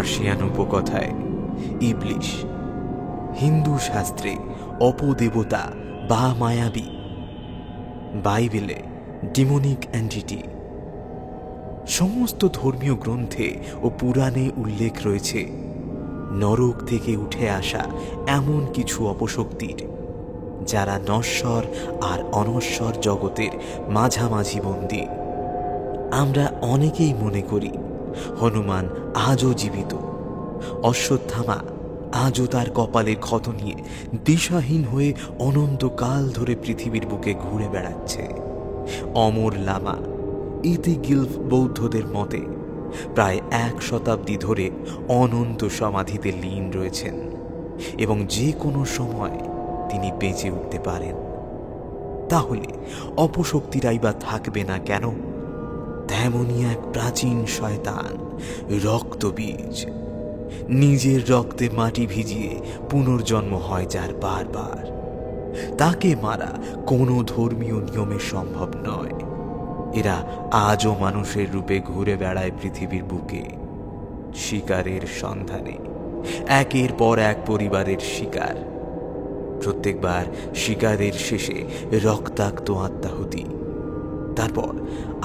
Persian উপকথায় ইবলিশ, হিন্দু শাস্ত্রে অপদেবতা বা মায়াবী, বাইবেলে ডিমোনিক এন্টিটি। সমস্ত ধর্মীয় গ্রন্থে ও পুরাণে উল্লেখ রয়েছে নরক থেকে উঠে আসা এমন কিছু অপশক্তির, যারা নশ্বর আর অনশ্বর জগতের মাঝামাঝি বন্দী। আমরা অনেকেই মনে করি হনুমান আজও জীবিত, অশ্বত্থামা আজও তার কপালের ক্ষত নিয়ে দিশাহীন হয়ে অনন্তকাল ধরে পৃথিবীর বুকে ঘুরে বেড়াচ্ছে। অমর লামা ইতি গিলফ বৌদ্ধদের মতে প্রায় 1 শতাব্দী ধরে অনন্ত সমাধিতে লীন রয়েছেন এবং যে কোনো সময় তিনি বেঁচে উঠতে পারেন। তাহলে অপশক্তিরাই বা থাকবে না কেন? তেমনই এক প্রাচীন শয়তান রক্তবীজ, নিজের রক্তে মাটি ভিজিয়ে পুনর্জন্ম হয় যার বারবার, তাকে মারা কোনো ধর্মীয় নিয়মে সম্ভব নয়। এরা আজও মানুষের রূপে ঘুরে বেড়ায় পৃথিবীর বুকে, শিকারের সন্ধানে, একের পর এক পরিবারের শিকার। প্রত্যেকবার শিকারের শেষে রক্তাক্ত আত্মাহুতি, তারপর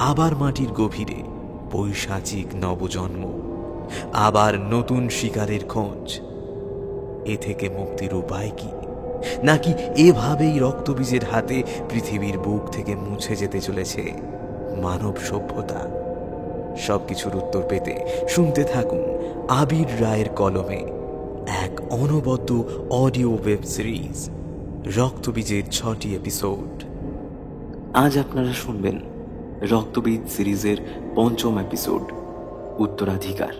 আবার মাটির গভীরে পৈশাচিক নবজন্ম, আবার নতুন শিকারের খোঁজ। এ থেকে মুক্তির উপায় কি? নাকি এভাবেই রক্তবীজের হাতে পৃথিবীর বুক থেকে মুছে যেতে চলেছে মানব সভ্যতা? সবকিছুর উত্তর পেতে শুনতে থাকুন আবির রায়ের কলমে এক অনবদ্য অডিও ওয়েব সিরিজ রক্তবীজের 6টি এপিসোড। আজ আপনারা শুনবেন রক্তবীজ সিরিজের 5ম এপিসোড, উত্তরাধিকার।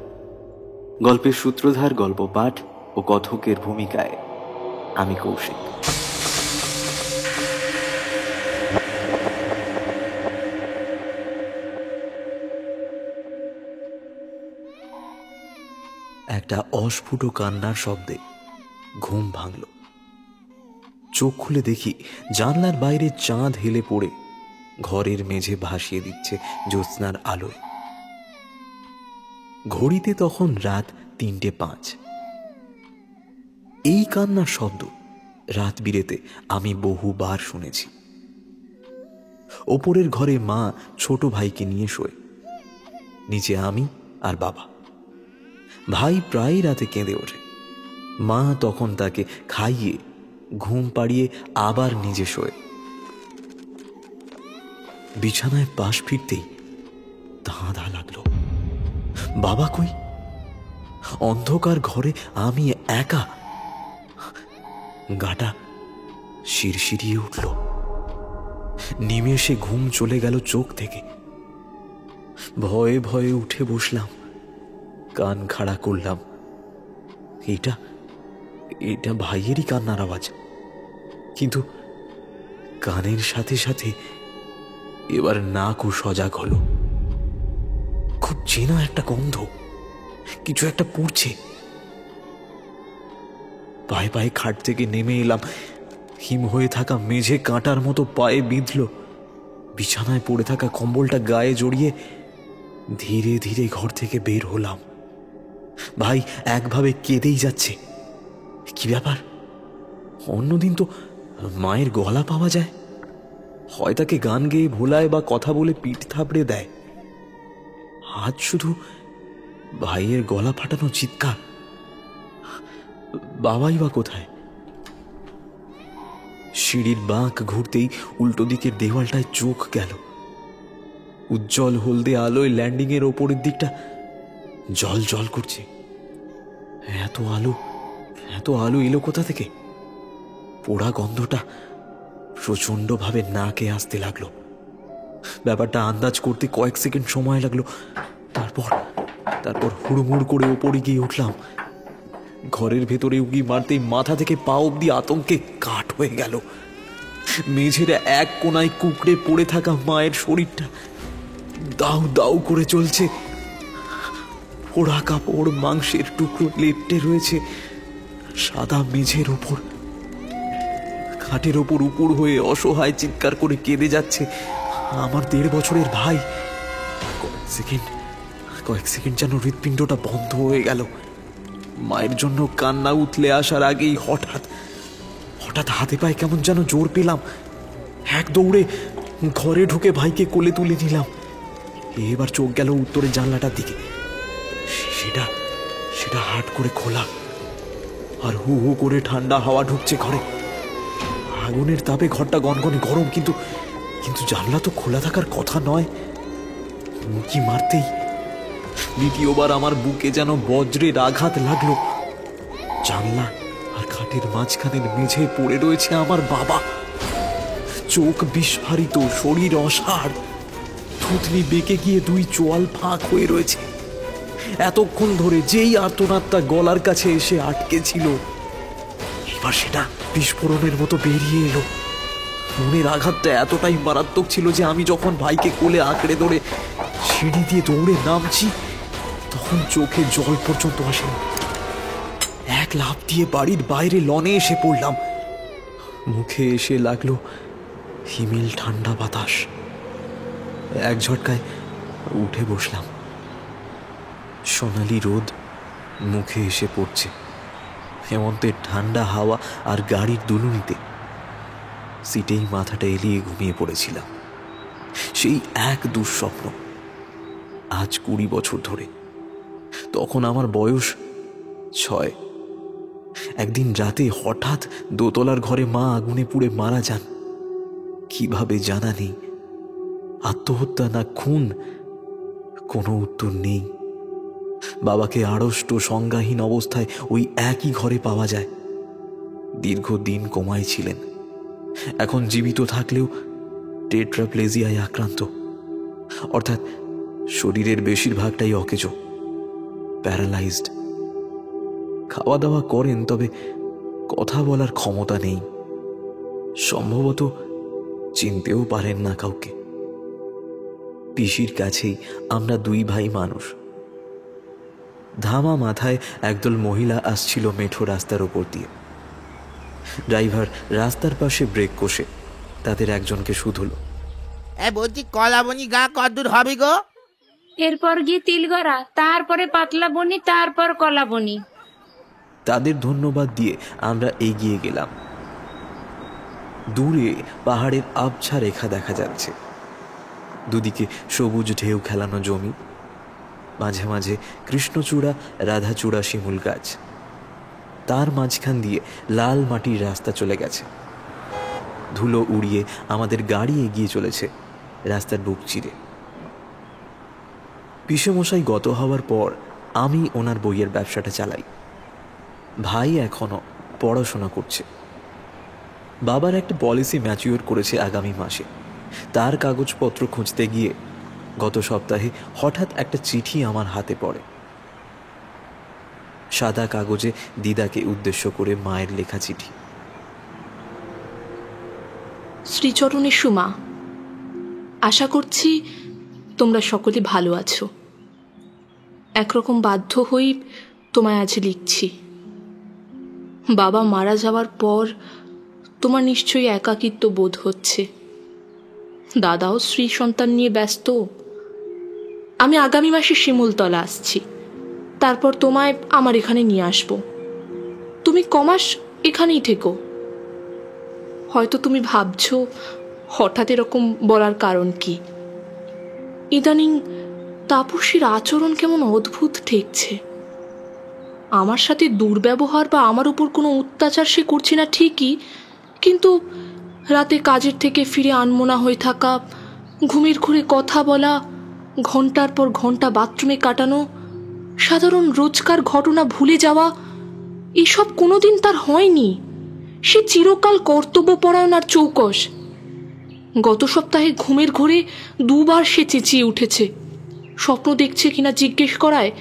গল্পের সূত্রধার, গল্প পাঠ ও কথকের ভূমিকায় আমি কৌশিক। একটা অস্ফুট কান্নার শব্দে ঘুম ভাঙল। চোখ খুলে দেখি জানলার বাইরে চাঁদ হেলে পড়ে ঘরের মেঝে ভাসিয়ে দিচ্ছে জ্যোৎস্নার আলোয়। ঘড়িতে তখন রাত 3:05। এই কান্নার শব্দ রাত বিরেতে আমি বহুবার শুনেছি। ওপরের ঘরে মা ছোট ভাইকে নিয়ে শোয়, নিচে আমি আর বাবা। ভাই প্রায় রাতে কেঁদে ওঠে, মা তখন তাকে খাইয়ে ঘুম পাড়িয়ে আবার নিজে শোয়। বিছানায় পাশ ফিরতেই ধাঁধা লাগলো, বাবা কই? অন্ধকার ঘরে আমি একা। গাটা শিরশিরিয়ে উঠল, নিমেষে ঘুম চলে গেল চোখ থেকে। ভয়ে ভয়ে উঠে বসলাম, কান খাড়া করলাম। এটা এটা ভাইয়েরই কান্নার আওয়াজ, কিন্তু কানের সাথে সাথে এবার নাকও সজাগ হলো। খুব চেনা একটা গন্ধ, কিছু একটা পুড়ছে। পায়ে পায়ে খাট থেকে নেমে এলাম। হিম হয়ে থাকা মেঝে কাঁটার মতো পায়ে বিঁধল। বিছানায় পড়ে থাকা কম্বলটা গায়ে জড়িয়ে ধীরে ধীরে ঘর থেকে বের হলাম। ভাই একভাবে কেঁদেই যাচ্ছে। কি ব্যাপার? অন্যদিন তো মায়ের গলা পাওয়া যায়, হয় তাকে গান গেয়ে ভোলায় বা কথা বলে পিঠ থাপড়ে দেয়। আজ শুধু ভাইয়ের গলা ফাটানো চিৎকার। বাবাই বা কোথায়? সিঁড়ির বাঁক ঘুরতেই উল্টো দিকের দেওয়ালটায় চোখ গেল। উজ্জ্বল হলদে আলোয় ল্যান্ডিং এর ওপরের দিকটা জল জল করছে। এত আলো এলো কোথা থেকে? পোড়া গন্ধটা প্রচন্ড ভাবে নাকে আসতে লাগলো। ব্যাপারটা আন্দাজ করতে কয়েক সেকেন্ড সময় লাগলো। তারপর হুড়মুড় করে ওপরে গিয়ে উঠলাম। ঘরের ভেতরে উকি মারতেই মাথা থেকে পা অব্দি আতঙ্কে কাঠ হয়ে গেল। মেঝের এক কোনায় কুঁকড়ে পড়ে থাকা মায়ের শরীরটা দাউ দাউ করে চলছে। পোড়া কাপড়, মাংসের টুকরো লেপ্টে রয়েছে সাদা মেঝের ওপর। খাটের ওপর উপর হয়ে অসহায় চিৎকার করে কেঁদে যাচ্ছে আমার 1.5 বছরের ভাই। কয়েক সেকেন্ড যেন হৃৎপিণ্ডটা বন্ধ হয়ে গেল। মায়ের জন্য কান্না উতলে আসার আগেই হঠাৎ হঠাৎ হাতে পায়ে কেমন যেন জোর পেলাম। এক দৌড়ে ঘরে ঢুকে ভাইকে কোলে তুলে নিলাম। এবার চোখ গেল উত্তরের জানলাটার দিকে। সেটা সেটা হাট করে খোলা, আর হু হু করে ঠান্ডা হাওয়া ঢুকছে ঘরে। আগুনের তাপে ঘরটা গনগনে গরম, কিন্তু কিন্তু জানলা তো খোলা থাকার কথা নয়। মুখি মারতেই দ্বিতীয়বার আমার বুকে যেন বজ্রের আঘাত লাগলো। জানলা আর খাটের মাঝখানের মেঝে পড়ে রয়েছে আমার বাবা, চোখ বিস্ফারিত, শরীর অসাড়, থুতনি বেঁকে গিয়ে দুই চোয়াল ফাঁক হয়ে রয়েছে। এতক্ষণ ধরে যেই আর্তনাদটা গলার কাছে এসে আটকে ছিল, এবার সেটা বিস্ফোরণের মতো বেরিয়ে এলো। মনের আঘাতটা এতটাই মারাত্মক ছিল যে আমি যখন ভাইকে কোলে আঁকড়ে ধরে সিঁড়ি দিয়ে দৌড়ে নামছি, তখন চোখে জল পর্যন্ত আসেনি। এক লাফ দিয়ে বাড়ির বাইরে লনে এসে পড়লাম। মুখে এসে লাগলো হিমেল ঠান্ডা বাতাস। এক ঝটকায় উঠে বসলাম। সোনালি রোদ মুখে এসে পড়ছে, হেমন্তের ঠান্ডা হাওয়া আর গাড়ির দুলুনিতে। সিটেই মাথাটা এলিয়ে ঘুমিয়ে পড়েছিলাম। সেই এক দুঃস্বপ্ন, আজ 20 বছর ধরে। তখন আমার বয়স 6। একদিন রাতে হঠাৎ দোতলার ঘরে মা আগুনে পুড়ে মারা যান। কিভাবে জানা নেই। আত্মহত্যা না খুন, কোনো উত্তর নেই। বাবাকে আড়ষ্ট সংজ্ঞাহীন অবস্থায় ওই একই ঘরে পাওয়া যায়। দীর্ঘদিন কোমায় ছিলেন, এখন জীবিত থাকলেও টেট্রাপ্লেজিয়ায় আক্রান্ত, অর্থাৎ শরীরের বেশিরভাগটাই অকেজো, প্যারালাইজড। খাওয়া দাওয়া করেন, তবে কথা বলার ক্ষমতা নেই। সম্ভবত চিনতেও পারেন না কাউকে। পিসির কাছেই আমরা 2 ভাই মানুষ। ধামা মাথায় একদল মহিলা আসছিল মেঠো রাস্তার ওপর দিয়ে। ড্রাইভার রাস্তার পাশে ব্রেক কষে তাদের একজনকে শুধল। বলছি কলাবনি গা কতদূর হবে গো? এরপর গিয়ে তিলগড়া, তারপরে পাতলা বনি, তারপর কলাবনি। তাদের ধন্যবাদ দিয়ে আমরা এগিয়ে গেলাম। দূরে পাহাড়ের আবছা রেখা দেখা যাচ্ছে। দুদিকে সবুজ ঢেউ খেলানো জমি, মাঝে মাঝে কৃষ্ণচূড়া, রাধাচূড়া, শিমুল গাছ। তার মাঝখান দিয়ে লাল মাটির রাস্তা চলে গেছে। ধুলো উড়িয়ে আমাদের গাড়ি এগিয়ে চলেছে রাস্তার বুক চিরে। পিসেমশাই গত হওয়ার পর আমি ওনার বইয়ের ব্যবসাটা চালাই। ভাই এখনো পড়াশোনা করছে। বাবার একটা পলিসি ম্যাচিওর করেছে আগামী মাসে। তার কাগজপত্র খুঁজতে গিয়ে গত সপ্তাহে হঠাৎ একটা চিঠি আমার হাতে পড়ে। সাদা কাগজে দিদাকে উদ্দেশ্য করে মায়ের লেখা চিঠি। শ্রীচরণে সুমা, আশা করছি তোমরা সকলে ভালো আছো। একরকম বাধ্য হই তোমায় আজ লিখছি। বাবা মারা যাওয়ার পর তোমার নিশ্চয়ই একাকিত্ব বোধ হচ্ছে। দাদাও স্ত্রী সন্তান নিয়ে ব্যস্ত। আমি আগামী মাসে শিমুলতলা আসছি, তারপর তোমায় আমার এখানে নিয়ে আসব। তুমি কমাস এখানেই থেকো। হয়তো তুমি ভাবছো হঠাৎ এরকম বলার কারণ কি। ইদানিং তাপসীর আচরণ কেমন অদ্ভুত ঠেকছে। আমার সাথে দুর্ব্যবহার বা আমার উপর কোনো অত্যাচার সে করছে না ঠিকই, কিন্তু রাতে কাজের থেকে ফিরে আনমনা হয়ে থাকা, ঘুমের ঘুরে কথা বলা, ঘন্টার পর ঘন্টা বাথরুমে কাটানো, সাধারণ রোজকার ঘটনা ভুলে যাওয়া, এসব কোনোদিন তার হয়নি। সে চিরকাল কর্তব্যপরায়ণ আর চৌকস। গত সপ্তাহে ঘুমের ঘোরে 2 বার সে চেঁচিয়ে উঠেছে। স্বপ্ন দেখছে কিনা জিজ্ঞেস করায়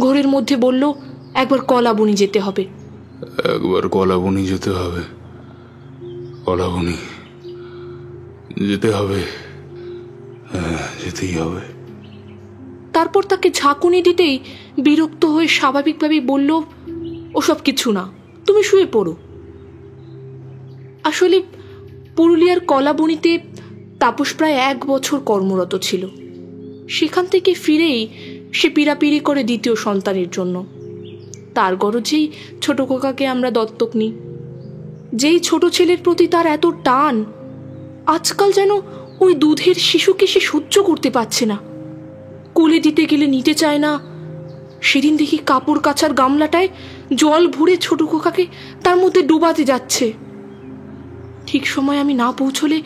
ঘরের মধ্যে বলল, একবার কলাবনি যেতে হবে। একবার কলাবনি যেতে হবে, কলাবনি যেতে হবে, যেতেই হবে। তারপর তাকে ঝাঁকুনি দিতেই বিরক্ত হয়ে স্বাভাবিকভাবেই বলল, ওসব কিছু না, তুমি শুয়ে পড়ো। আসলে পুরুলিয়ার কলাবনিতে তাপস প্রায় 1 বছর কর্মরত ছিল। সেখান থেকে ফিরেই সে পীড়াপিড়ি করে দ্বিতীয় সন্তানের জন্য। তার গরজেই ছোট খোকাকে আমরা দত্তক নিই। যেই ছোট ছেলের প্রতি তার এত টান, আজকাল যেন ওই দুধের শিশুকে সে সহ্য করতে পারছে না। কোলে দিতে গেলে নিতে চায় না। সেদিন দেখি কাপড় কাচার গামলাটায় জল ভরে ছোট খোকাকে তার মধ্যে ডুবাতে যাচ্ছে। ঠিক সময় আমি না পৌঁছলে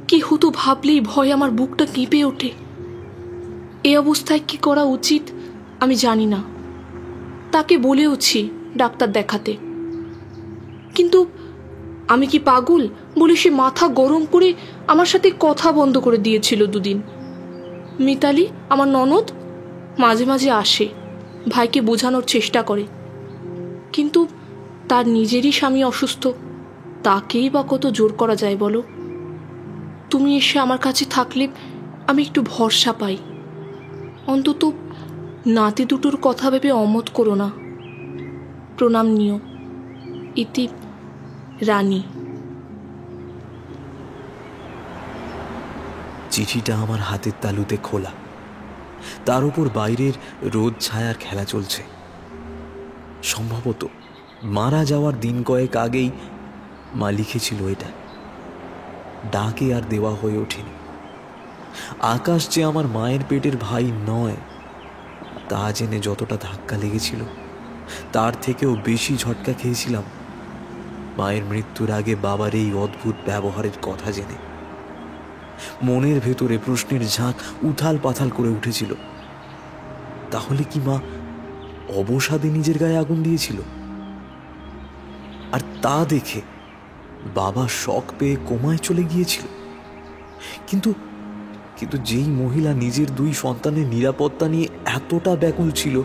কি হতো ভাবলেই ভয় আমার বুকটা কেঁপে ওঠে। এই অবস্থায় কি করা উচিত আমি জানি না। তাকে বলেওছি ডাক্তার দেখাতে, কিন্তু আমি কি পাগল বলে সে মাথা গরম করে আমার সাথে কথা বন্ধ করে দিয়েছিল দুদিন। মিতালি আমার ননদ মাঝে মাঝে আসে, ভাইকে বোঝানোর চেষ্টা করে, কিন্তু তার নিজেরই স্বামী অসুস্থ, তাকেই বা কত জোর করা যায় বলো। তুমি এসে আমার কাছে থাকলে আমি একটু ভরসা পাই। অন্তত নাতি দুটোর কথা ভেবে অমত করো না। প্রণাম নিও। ইতি রানী। চিঠিটা আমার হাতের তালুতে খোলা, তার উপর বাইরের রোদ ছায়ার খেলা চলছে। সম্ভবত মারা যাওয়ার দিন কয়েক আগেই মা লিখেছিল এটা। ডাকে আর দেওয়া হয়ে ওঠেনি। আকাশ যে আমার মায়ের পেটের ভাই নয় তা জেনে যতটা ধাক্কা লেগেছিল, তার থেকেও বেশি ঝটকা খেয়েছিলাম মায়ের মৃত্যুর আগে বাবার এই অদ্ভুত ব্যবহারের কথা জেনে। মনের ভেতরে প্রশ্নের ঝাঁক উথাল পাথাল করে উঠেছিল। তাহলে কি মা অবসাদে নিজের গায়ে আগুন দিয়েছিল? আর তা দেখে বাবা শক পেয়ে কোমায় চলে গিয়েছিল। কিন্তু কিন্তু যেই মহিলা নিজের 2 সন্তানের নিরাপত্তা নিয়ে এতটা ব্যাকুল ছিল,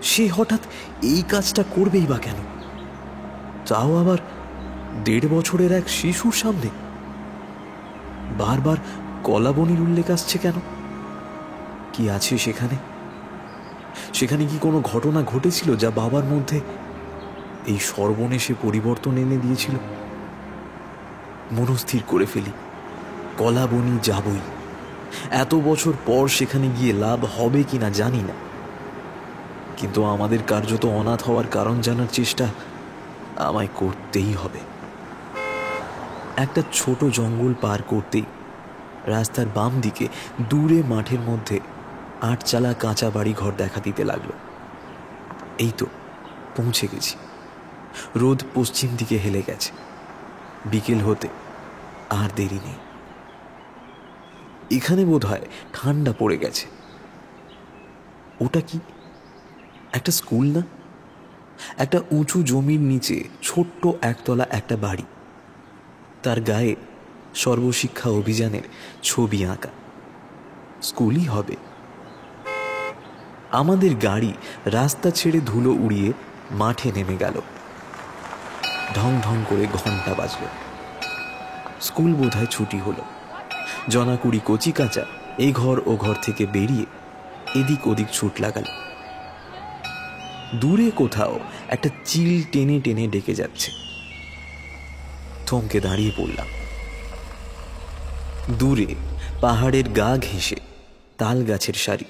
সে হঠাৎ এই কাজটা করবেই বা কেন? তাও আবার 1.5 বছরের এক শিশুর সামনে। বারবার কলাবনির উল্লেখ আসছে কেন? কি আছে সেখানে? সেখানে কি কোনো ঘটনা ঘটেছিল যা বাবার মধ্যে এই সর্বনেশে পরিবর্তন এনে দিয়েছিল? মনস্থির করে ফেলি, কলাবনি যাবই। এত বছর পর সেখানে গিয়ে লাভ হবে কিনা জানি না, কিন্তু আমাদের কার্যত অনাথ হওয়ার কারণ জানার চেষ্টা আমায় করতেই হবে। একটা ছোট জঙ্গল পার করতেই রাস্তার বাম দিকে দূরে মাঠের মধ্যে 8 চালা কাঁচা বাড়ি ঘর দেখা দিতে লাগলো। এই তো পৌঁছে গেছি। রোদ পশ্চিম দিকে হেলে গেছে। বিকেল হতে আর দেরি নেই। এখানে বোধহয় ঠান্ডা পড়ে গেছে। ওটা কি? একটা স্কুল না? একটা উঁচু জমির নিচে ছোট্ট একতলা একটা বাড়ি, তার গায়ে সর্বশিক্ষা অভিযানের ছবি আঁকা। স্কুলই হবে। আমাদের গাড়ি রাস্তা ছেড়ে ধুলো উড়িয়ে মাঠে নেমে গেল। ঢং ঢং করে ঘন্টা বাজল। স্কুল বোধহয় ছুটি হলো। জনাকুড়ি কচি কাঁচা এই ঘর ও ঘর থেকে বেরিয়ে এদিক ওদিক ছুট লাগাল। দূরে কোথাও একটা চিল টেনে টেনে ডেকে যাচ্ছে। থমকে দাঁড়িয়ে পড়লাম। দূরে পাহাড়ের গা ঘেঁষে তাল গাছের সারি,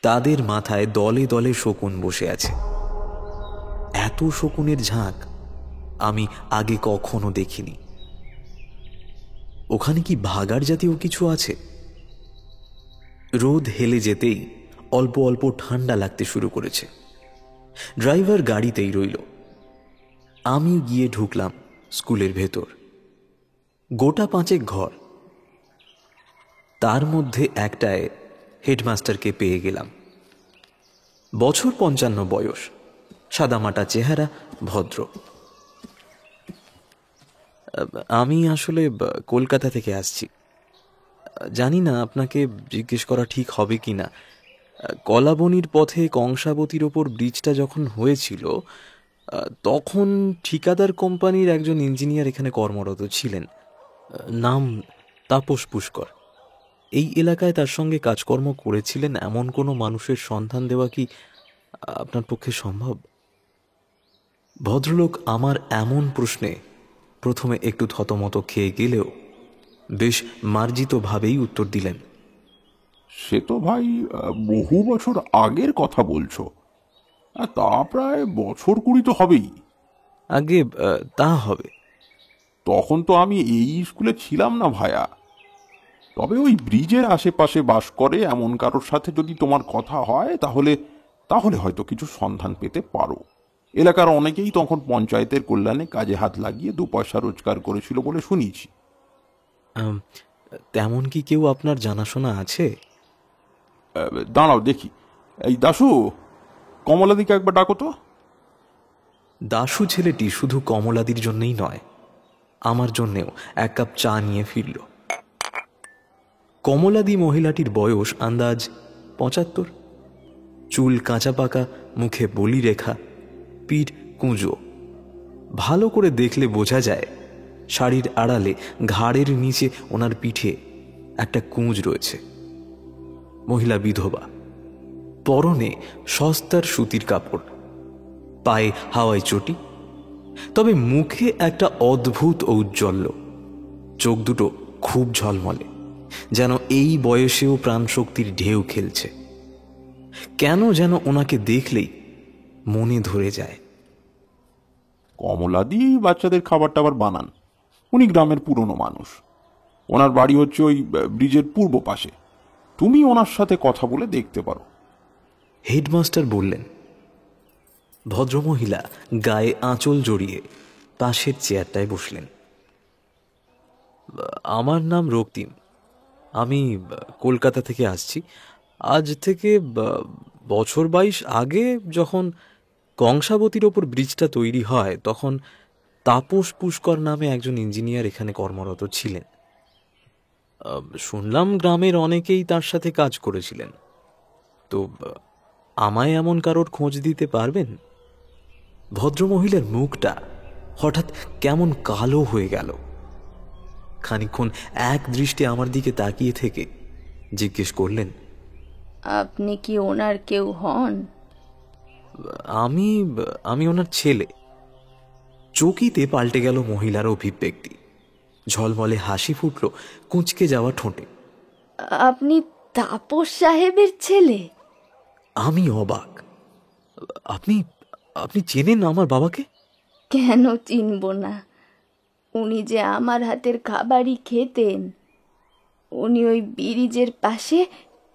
তাদের মাথায় দলে দলে শকুন বসে আছে। এত শকুনের ঝাঁক আমি আগে কখনো দেখিনি। ওখানে কি ভাগাড় জাতীয় কিছু আছে? রোদ হেলে যেতেই অল্প অল্প ঠান্ডা লাগতে শুরু করেছে। ড্রাইভার গাড়িতেই রইল। আমি গিয়ে ঢুকলাম স্কুলের ভেতর। গোটা 5 ঘর, তার মধ্যে একটায় হেডমাস্টারকে পেয়ে গেলাম। বছর 55 বয়স, সাদামাটা চেহারা, ভদ্র। আমি আসলে কলকাতা থেকে আসছি। জানি না আপনাকে জিজ্ঞেস করা ঠিক হবে কি না। কলাবনির পথে কংসাবতীর ওপর ব্রিজটা যখন হয়েছিল তখন ঠিকাদার কোম্পানির একজন ইঞ্জিনিয়ার এখানে কর্মরত ছিলেন। নাম তাপস পুষ্কর। এই এলাকায় তার সঙ্গে কাজকর্ম করেছিলেন এমন কোনো মানুষের সন্ধান দেওয়া কি আপনার পক্ষে সম্ভব? ভদ্রলোক আমার এমন প্রশ্নে প্রথমে একটু থতমত খেয়ে গেলেও বেশ মার্জিতভাবেই উত্তর দিলেন। সে তো ভাই বহু বছর আগের কথা বলছো। তা প্রায় বছর 20 তো হবেই। আগে তা হবে। তখন তো আমি এই স্কুলে ছিলাম না ভায়া। তবে ওই ব্রিজের আশেপাশে বাস করে এমন কারোর সাথে যদি তোমার কথা হয় তাহলে তাহলে হয়তো কিছু সন্ধান পেতে পারো। এলাকার অনেকেই তখন পঞ্চায়েতের কল্যাণে কাজে হাত লাগিয়ে 2 পয়সা রোজগার করেছিল বলে শুনিয়েছি। তেমন কি কেউ আপনার জানাশোনা আছে? দাঁড়াও দেখি। এই দাশু, কমলাদিকে একবার ডাকো তো। দাশু ছেলেটি শুধু কমলাদির জন্যই নয়, আমার জন্যেও 1 কাপ চা নিয়ে ফিরল। কমলাদি মহিলাটির বয়স আন্দাজ 75। চুল কাঁচা পাকা, মুখে বলি রেখা, পিঠ কুঁজো। ভালো করে দেখলে বোঝা যায় শাড়ির আড়ালে ঘাড়ের নিচে ওনার পিঠে একটা কুঁজ রয়েছে। মহিলা বিধবা, পরনে সস্তার সুতির কাপড়, পায়ে হাওয়াই চটি, তবে মুখে একটা অদ্ভুত ঔজ্জ্বল্য। চোখ দুটো খুব ঝলমলে, যেন এই বয়সেও প্রাণশক্তির ঢেউ খেলছে। কেন যেন ওনাকে দেখলেই মনে ধরে যায়। কমলাদি বাচ্চাদের খাবার টাবার বানান। উনি গ্রামের পুরনো মানুষ। ওনার বাড়ি হচ্ছে ওই ব্রিজের পূর্ব পাশে। তুমি ওনার সাথে কথা বলে দেখতে পারো। হেডমাস্টার বললেন। ভদ্রমহিলা গায়ে আঁচল জড়িয়ে পাশের চেয়ারটায় বসলেন। আমার নাম রক্তিম, আমি কলকাতা থেকে আসছি। আজ থেকে বছর 22 আগে যখন কংসাবতীর ওপর ব্রিজটা তৈরি হয় তখন তাপস পুষ্কর নামে একজন ইঞ্জিনিয়ার এখানে কর্মরত ছিলেন। শুনলাম গ্রামের অনেকেই তার সাথে কাজ করেছিলেন। তো আমায় এমন কারোর খোঁজ দিতে পারবেন? ভদ্রমহিলার মুখটা হঠাৎ কেমন কালো হয়ে গেল। খানিকক্ষণ এক দৃষ্টে আমার দিকে তাকিয়ে থেকে জিজ্ঞেস করলেন, আপনি কি ওনার কেউ হন? আমি ওনার ছেলে। চকিতে পাল্টে গেল মহিলার অভিব্যক্তি। ঝলমলে হাসি ফুটল কুঁচকে যাওয়া ঠোঁটে। আপনি তাপস সাহেবের ছেলে? আমি অবাক। আপনি আপনি চেনেন আমার বাবাকে? কেন চিনব না? উনি যে আমার হাতের খাবারই খেতেন। উনি ওই ব্রিজের পাশে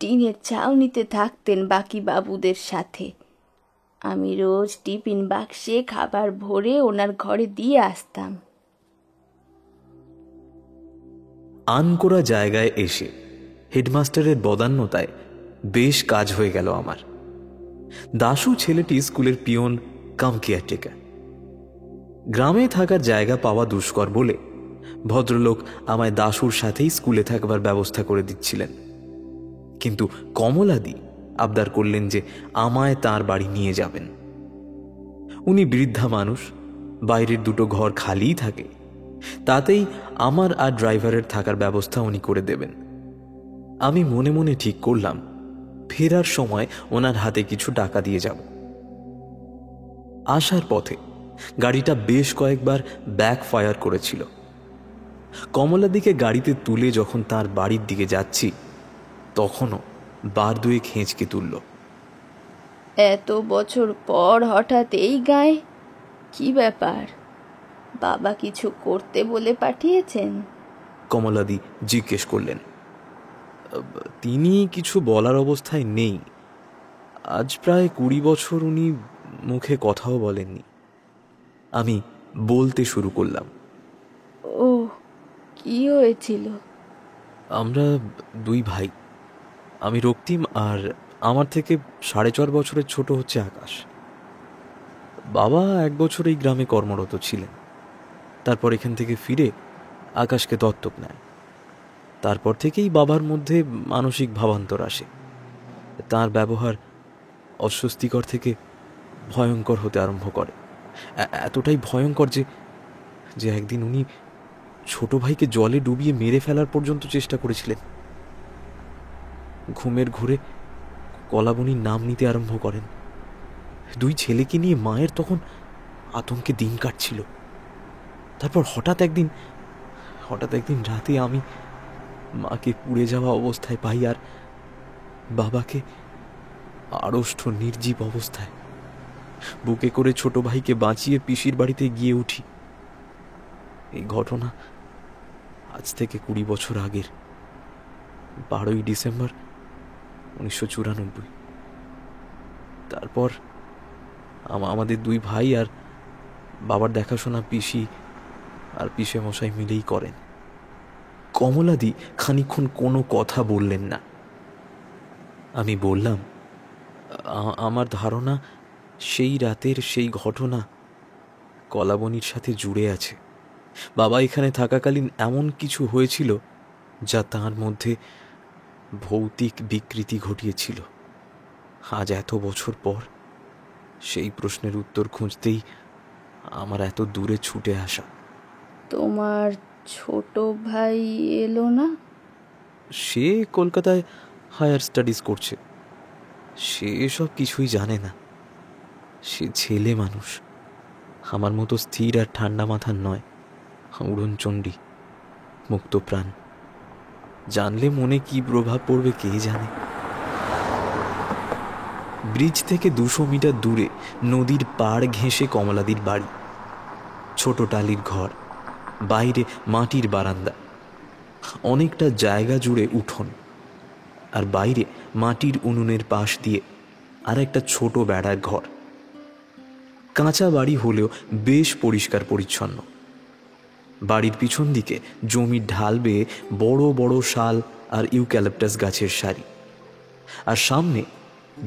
টিনের ছাউনিতে থাকতেন বাকি বাবুদের সাথে। আমি রোজ টিফিন বাক্সে খাবার ভরে ওনার ঘরে দিয়ে আসতাম। আনকোরা জায়গায় এসে হেডমাস্টারের বদান্যতায় বেশ কাজ হয়ে গেল আমার। দাশু ছেলেটি স্কুলের পিয়ন কাম কেয়ারটেকার। গ্রামে থাকার জায়গা পাওয়া দুষ্কর বলে ভদ্রলোক আমায় দাশুর সাথেই স্কুলে থাকবার ব্যবস্থা করে দিচ্ছিলেন। কিন্তু কমলাদি আবদার করলেন যে আমায় তার বাড়ি নিয়ে যাবেন। উনি বৃদ্ধা মানুষ, বাইরের 2টো ঘর খালিই থাকে, তাতেই আমার আর ড্রাইভারের থাকার ব্যবস্থা উনি করে দেবেন। আমি মনে মনে ঠিক করলাম ফেরার সময় ওনার হাতে কিছু টাকা দিয়ে যাব। আসার পথে গাড়িটা বেশ কয়েকবার ব্যাক ফায়ার করেছিল। কমলাদিকে গাড়িতে তুলে যখন তার বাড়ির দিকে যাচ্ছি তখনও 2 হেঁচকে তুলল। এত বছর পর হঠাৎ এই গায়ে? কি ব্যাপার? বাবা কিছু করতে বলে পাঠিয়েছেন? কমলাদি জিজ্ঞেস করলেন। তিনি কিছু বলার অবস্থায় নেই। আজ প্রায় 20 বছর উনি মুখে কথাও বলেননি। আমি বলতে শুরু করলাম। ও, কি হয়েছিল? আমরা 2 ভাই। আমি রক্তিম, আর আমার থেকে 4.5 বছরের ছোট হচ্ছে আকাশ। বাবা 1 বছর এই গ্রামে কর্মরত ছিলেন। তারপর এখান থেকে ফিরে আকাশকে দত্তক নেয়। তারপর থেকেই বাবার মধ্যে মানসিক ভাবান্তর আসে। তার ব্যবহার অস্বস্তিকর থেকে ভয়ঙ্কর হতে আরম্ভ করে। এতটাই ভয়ঙ্কর যে একদিন উনি ছোট ভাইকে জলে ডুবিয়ে মেরে ফেলার পর্যন্ত চেষ্টা করেছিলেন। ঘুমের ঘোরে কলাবনীর নাম নিতে আরম্ভ করেন। 2 ছেলেকে নিয়ে মায়ের তখন আতঙ্কে দিন কাটছিল। তারপর হঠাৎ একদিন রাতে আমি মাকে পুড়ে যাওয়া অবস্থায় পাই, আর বাবাকে আড়ষ্ট নির্জীব অবস্থায়। বুকে করে ছোট ভাইকে বাঁচিয়ে পিসির বাড়িতে গিয়ে উঠি। এই ঘটনা আজ থেকে 20 বছর আগের, 12ই ডিসেম্বর 1994। তারপর আমাদের 2 ভাই আর বাবার দেখাশোনা পিসি আর পিসে মশাই মিলেই করেন। কমলাদি খানিকক্ষণ কোনো কথা বললেন না। আমি বললাম, আমার ধারণা সেই রাতের সেই ঘটনা কলাবনীর সাথে জুড়ে আছে। বাবা এখানে থাকাকালীন এমন কিছু হয়েছিল যা তার মধ্যে ভৌতিক বিকৃতি ঘটিয়েছিল। আজ এত বছর পর সেই প্রশ্নের উত্তর খুঁজতেই আমার এত দূরে ছুটে আসা। তোমার ছোট ভাই এলো না? সে কলকাতায় হায়ার স্টাডিজ করছে। সে এসব কিছুই জানে না। সে ছেলে মানুষ, আমার মতো স্থির আর ঠান্ডা মাথার নয়। উড়নচণ্ডী, মুক্তপ্রাণ। জানলে মনে কি প্রভাব পড়বে কে জানে। ব্রিজ থেকে 200 মিটার দূরে নদীর পাড় ঘেঁষে কমলাদির বাড়ি। ছোট টালির ঘর, বাইরে মাটির বারান্দা, অনেকটা জায়গা জুড়ে উঠোন, আর বাইরে মাটির উনুনের পাশ দিয়ে আর একটা ছোট বেড়ার ঘর। কাঁচা বাড়ি হলেও বেশ পরিষ্কার পরিচ্ছন্ন। বাড়ির পিছন দিকে জমির ঢাল বেয়ে বড় বড় শাল আর ইউক্যালিপটাস গাছের সারি, আর সামনে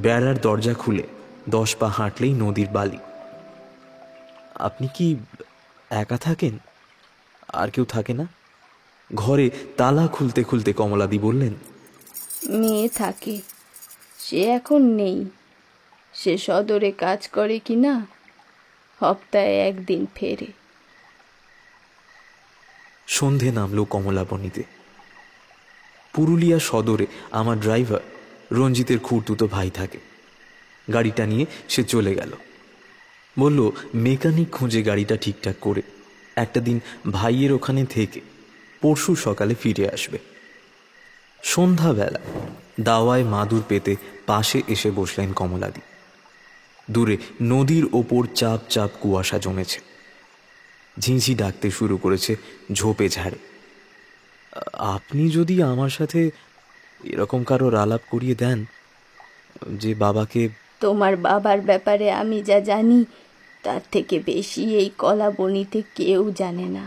বেড়ার দরজা খুলে 10 পা হাঁটলেই নদীর বালি। আপনি কি একা থাকেন? আর কেউ থাকে না? ঘরে তালা খুলতে খুলতে কমলাদি বললেন, মেয়ে থাকে, সে এখন নেই। সে সদরে কাজ করে কি না, সপ্তাহে 1 দিন ফেরে। সন্ধে নামলো কমলাবনীতে। পুরুলিয়া সদরে আমার ড্রাইভার রঞ্জিতের খুড়তুতো ভাই থাকে। গাড়িটা নিয়ে সে চলে গেল। বলল মেকানিক খুঁজে গাড়িটা ঠিকঠাক করে একটা দিন ভাইয়ের ওখানে থেকে পরশু সকালে ফিরে আসবে। সন্ধ্যাবেলা দাওয়ায় মাদুর পেতে পাশে এসে বসলেন কমলাদি। দূরে নদীর ওপর চাপ চাপ কুয়াশা জমেছে। ঝিঁঝি ডাকতে শুরু করেছে ঝোপে ঝাড়ে। আপনি যদি আমার সাথে এরকম কারোর আলাপ করিয়ে দেন যে বাবাকে... তোমার বাবার ব্যাপারে আমি যা জানি তার থেকে বেশি এই কলাবনীতে কেউ জানে না।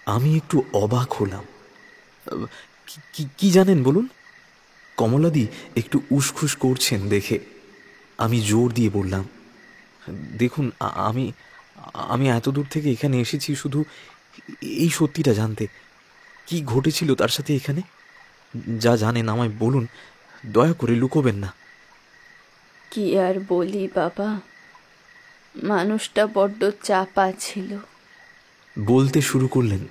আমি একটু অবাক হলাম। কি জানেন বলুন? কমলাদি একটু উসখুস করছেন দেখে আমি জোর দিয়ে বললাম, দেখুন আমি এত দূর থেকে এখানে এসেছি শুধু এই সত্যিটা জানতে। কি ঘটেছিল তার সাথে এখানে? যা জানেন আমায় বলুন, দয়া করে লুকোবেন না। কি আর বলি বাবা, মানুষটা বড্ড চাপা ছিল। বলতে শুরু করলেন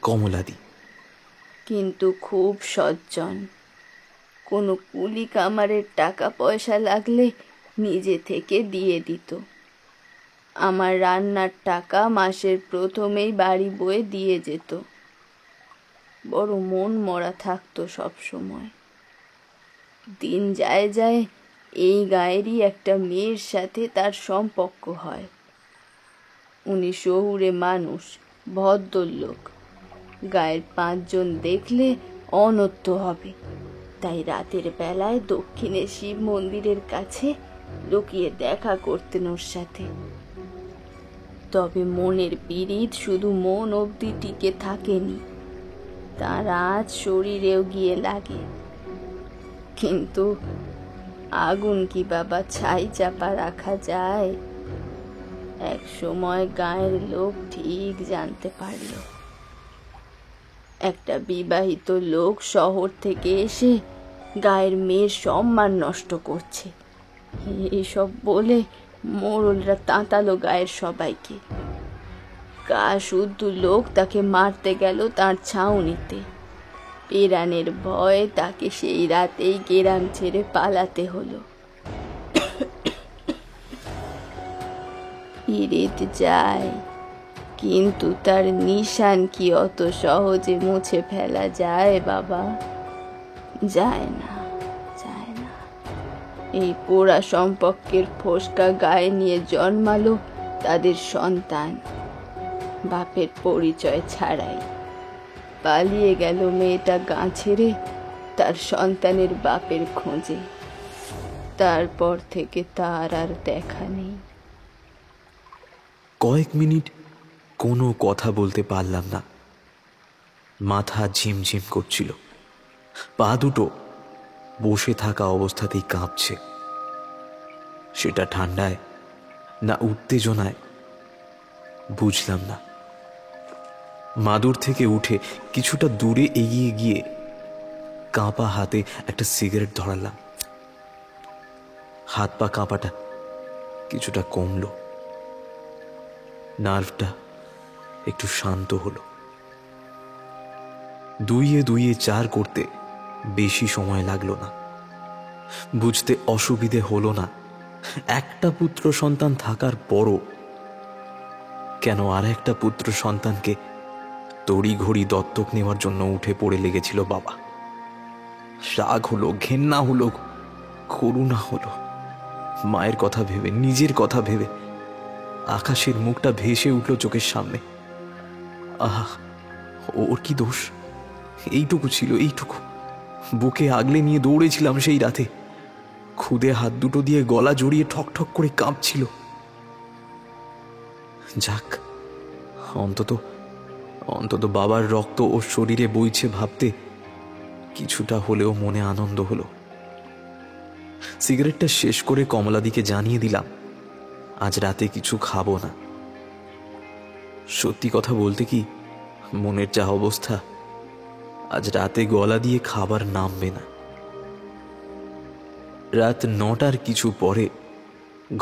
কমলাদি। কিন্তু খুব সজ্জন। কোনো কুলি কামারের টাকা পয়সা লাগলে নিজে থেকে দিয়ে দিত। আমার রান্নার টাকা মাসের প্রথমেই বাড়ি বয়ে দিয়ে যেত। বড় মন মরা থাকতো সব সময়। দিন যায় যায় এই গায়েরই একটা মেয়ের সাথে তার সম্পর্ক হয়। উনি শহুরে মানুষ, ভদ্রলোক। গায়ের 5 জন দেখলে অনর্থ হবে, তাই রাতের বেলায় দক্ষিণে শিব মন্দিরের কাছে লুকিয়ে দেখা করতেন ওর সাথে। তবে মনের পীড়িত শুধু মন অবধি টিকে থাকেনি, তার আজ শরীরেও গিয়ে লাগে। কিন্তু আগুন কি বাবা ছাই চাপা রাখা যায়? এক সময় গায়ের লোক ঠিক জানতে পারল একটা বিবাহিত লোক শহর থেকে এসে গায়ের মেয়ের সম্মান নষ্ট করছে। এসব বলে মোড়লরা তাঁতালো গায়ের সবাইকে। গা শুদ্ধ লোক তাকে মারতে গেল তার ছাউনিতে। পেরানের ভয় তাকে সেই রাতেই গ্রাম ছেড়ে পালাতে হলো। পীড়িত যায়, কিন্তু তার নিশান কি অত সহজে মুছে ফেলা যায় বাবা? যায় না, যায় না। এই পোড়া সম্পর্কের ফোসকা গায়ে নিয়ে জন্মালো তাদের সন্তান, বাপের পরিচয় ছাড়াই। পালিয়ে গেল মেয়েটা গাঁ ছেড়ে তার সন্তানের বাপের খোঁজে। তারপর থেকে তার আর দেখা নেই। কয়েক মিনিট কোনো কথা বলতে পারলাম না। মাথা ঝিমঝিম করছিল, পা দুটো বসে থাকা অবস্থাতেই কাঁপছে। সেটা ঠান্ডায় না উত্তেজনায় বুঝলাম না। মাদুর থেকে উঠে কিছুটা দূরে এগিয়ে গিয়ে কাঁপা হাতে একটা সিগারেট ধরালাম। হাত পা কাঁপাটা কিছুটা কমল, নার্ভটা একটু শান্ত হলো। দুইয়ে দুইয়ে 4 করতে বেশি সময় লাগলো না। বুঝতে অসুবিধে হলো না একটা পুত্র সন্তান থাকার পরও কেন আর একটা পুত্র সন্তানকে তড়িঘড়ি দত্তক নেওয়ার জন্য উঠে পড়ে লেগেছিল বাবা। রাগ হলো, ঘেন্না হলো, করুণা হলো। মায়ের কথা ভেবে, নিজের কথা ভেবে আকাশের মুখটা ভেসে উঠল চোখের সামনে। আহা, ওর কি দোষ? এইটুকু ছিল, এইটুকু। বুকে আগলে নিয়ে দৌড়েছিলাম সেই রাতে। খুদে হাত দুটো দিয়ে গলা জড়িয়ে ঠক ঠক করে কাঁপছিল। যাক, অন্তত বাবার রক্ত ওর শরীরে বইছে ভাবতে কিছুটা হলেও মনে আনন্দ হলো। সিগারেটটা শেষ করে কমলাদিকে জানিয়ে দিলাম আজ রাতে কিছু খাবো না। সত্যি কথা বলতে কি, মনের যা অবস্থা, আজ রাতে গলা দিয়ে খাবার নামবে না। রাত 9টার কিছু পরে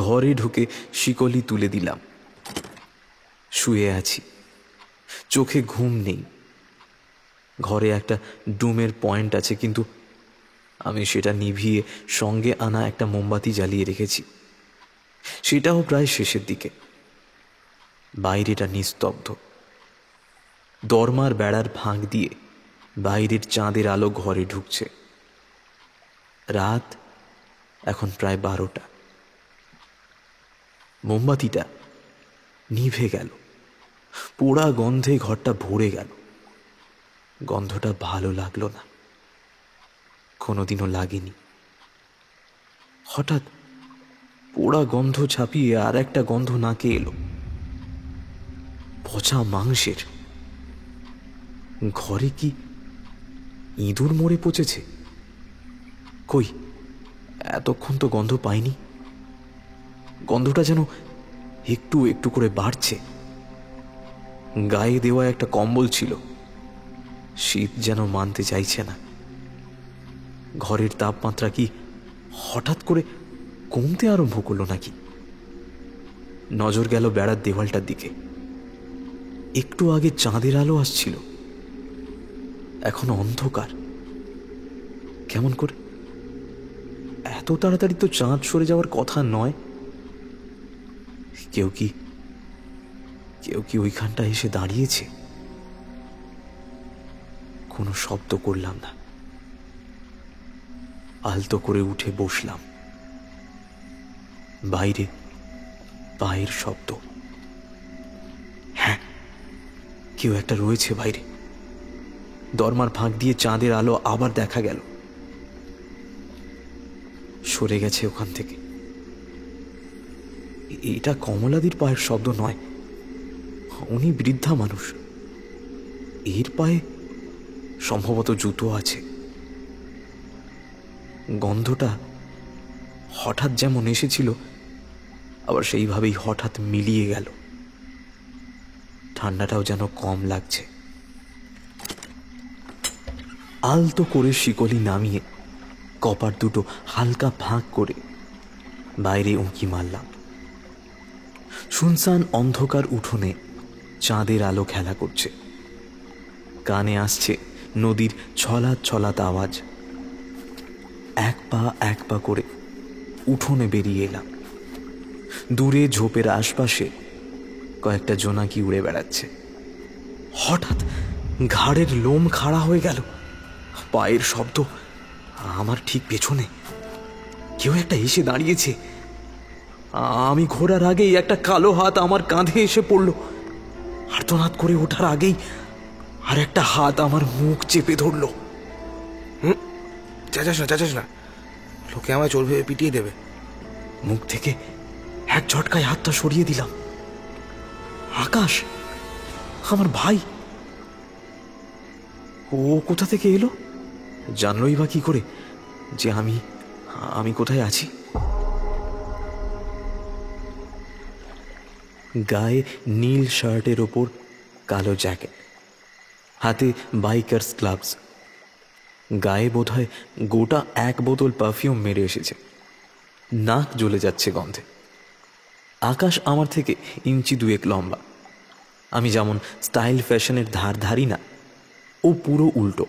ঘরে ঢুকে শিকলি তুলে দিলাম। শুয়ে আছি, চোখে ঘুম নেই। ঘরে একটা ডুমের পয়েন্ট আছে, কিন্তু আমি সেটা নিভিয়ে সঙ্গে আনা একটা মোমবাতি জ্বালিয়ে রেখেছি। সেটাও প্রায় শেষের দিকে। বাইরেটা নিস্তব্ধ। দরমার বেড়ার ফাঁক দিয়ে বাইরের চাঁদের আলো ঘরে ঢুকছে। রাত এখন প্রায় 12টা। মোমবাতিটা নিভে গেল। পোড়া গন্ধে ঘরটা ভরে গেল। গন্ধটা ভালো লাগলো না, কোনোদিনও লাগেনি। হঠাৎ পোড়া গন্ধ ছাপিয়ে আর একটা গন্ধ নাকে এলো, পচা মাংসের। ঘরে কি ইঁদুর মরে পচেছে? কই, এতক্ষণ তো গন্ধ পাইনি। গন্ধটা যেন একটু একটু করে বাড়ছে। গায়ে দেওয়া একটা কম্বল ছিল, শীত যেন মানতে চাইছে না। ঘরের তাপমাত্রা কি হঠাৎ করে কমতে আরম্ভ করলো নাকি? নজর গেল বেড়ার দেওয়ালটার দিকে। একটু আগে চাঁদের আলো আসছিল, এখন অন্ধকার। কেমন করে? এত তাড়াতাড়ি তো চাঁদ সরে যাওয়ার কথা নয়। কেউ কি ওইখানটা এসে দাঁড়িয়েছে? কোনো শব্দ করলাম না। আলতো করে উঠে বসলাম। বাইরে পায়ের শব্দ। হ্যাঁ, কেউ একটা রয়েছে বাইরে। দরমার ফাঁক দিয়ে চাঁদের আলো আবার দেখা গেল। সরে গেছে ওখান থেকে। এটা কমলাদির পায়ের শব্দ নয়। উনি বৃদ্ধা মানুষ, এর পায়ে সম্ভবত জুতো আছে। গন্ধটা হঠাৎ যেমন এসেছিল, আবার সেইভাবেই হঠাৎ মিলিয়ে গেল। ঠান্ডাটাও যেন কম লাগছে। আলতো করে শিকলি নামিয়ে কপার দুটো হালকা ফাঁক করে বাইরে উঁকি মারলাম। শুনশান অন্ধকার উঠোনে চাঁদের আলো খেলা করছে। কানে আসছে নদীর ছলাৎ ছলাৎ আওয়াজ। এক পা করে উঠোনে বেরিয়ে এলাম। দূরে ঝোপের আশপাশে কয়েকটা জোনাকি উড়ে বেড়াচ্ছে। হঠাৎ ঘাড়ের লোম খাড়া হয়ে গেল। পায়ের শব্দ আমার ঠিক পেছনে। কেউ একটা এসে দাঁড়িয়েছে। আমি ঘোরার আগেই একটা কালো হাত আমার কাঁধে এসে পড়ল। আর্তনাদ করে ওঠার আগেই আর একটা হাত আমার মুখ চেপে ধরল। চাচাস না, লোকে আমায় চোর ভেবে পিটিয়ে দেবে। মুখ থেকে এক ঝটকায় হাতটা সরিয়ে দিলাম। আকাশ, আমার ভাই। ও কোথা থেকে এলো? জানলই বা কি করে যে আমি কোথায় আছি? গায়ে নীল শার্টের ওপর কালো জ্যাকেট, হাতে বাইকার্স গ্লাভস, গায়ে বোধহয় গোটা 1 বোতল পারফিউম মেরে এসেছে। নাক জ্বলে যাচ্ছে গন্ধে। আকাশ আমার থেকে 2 ইঞ্চি লম্বা। আমি যেমন স্টাইল ফ্যাশনের ধার ধারি না, ও পুরো উল্টো।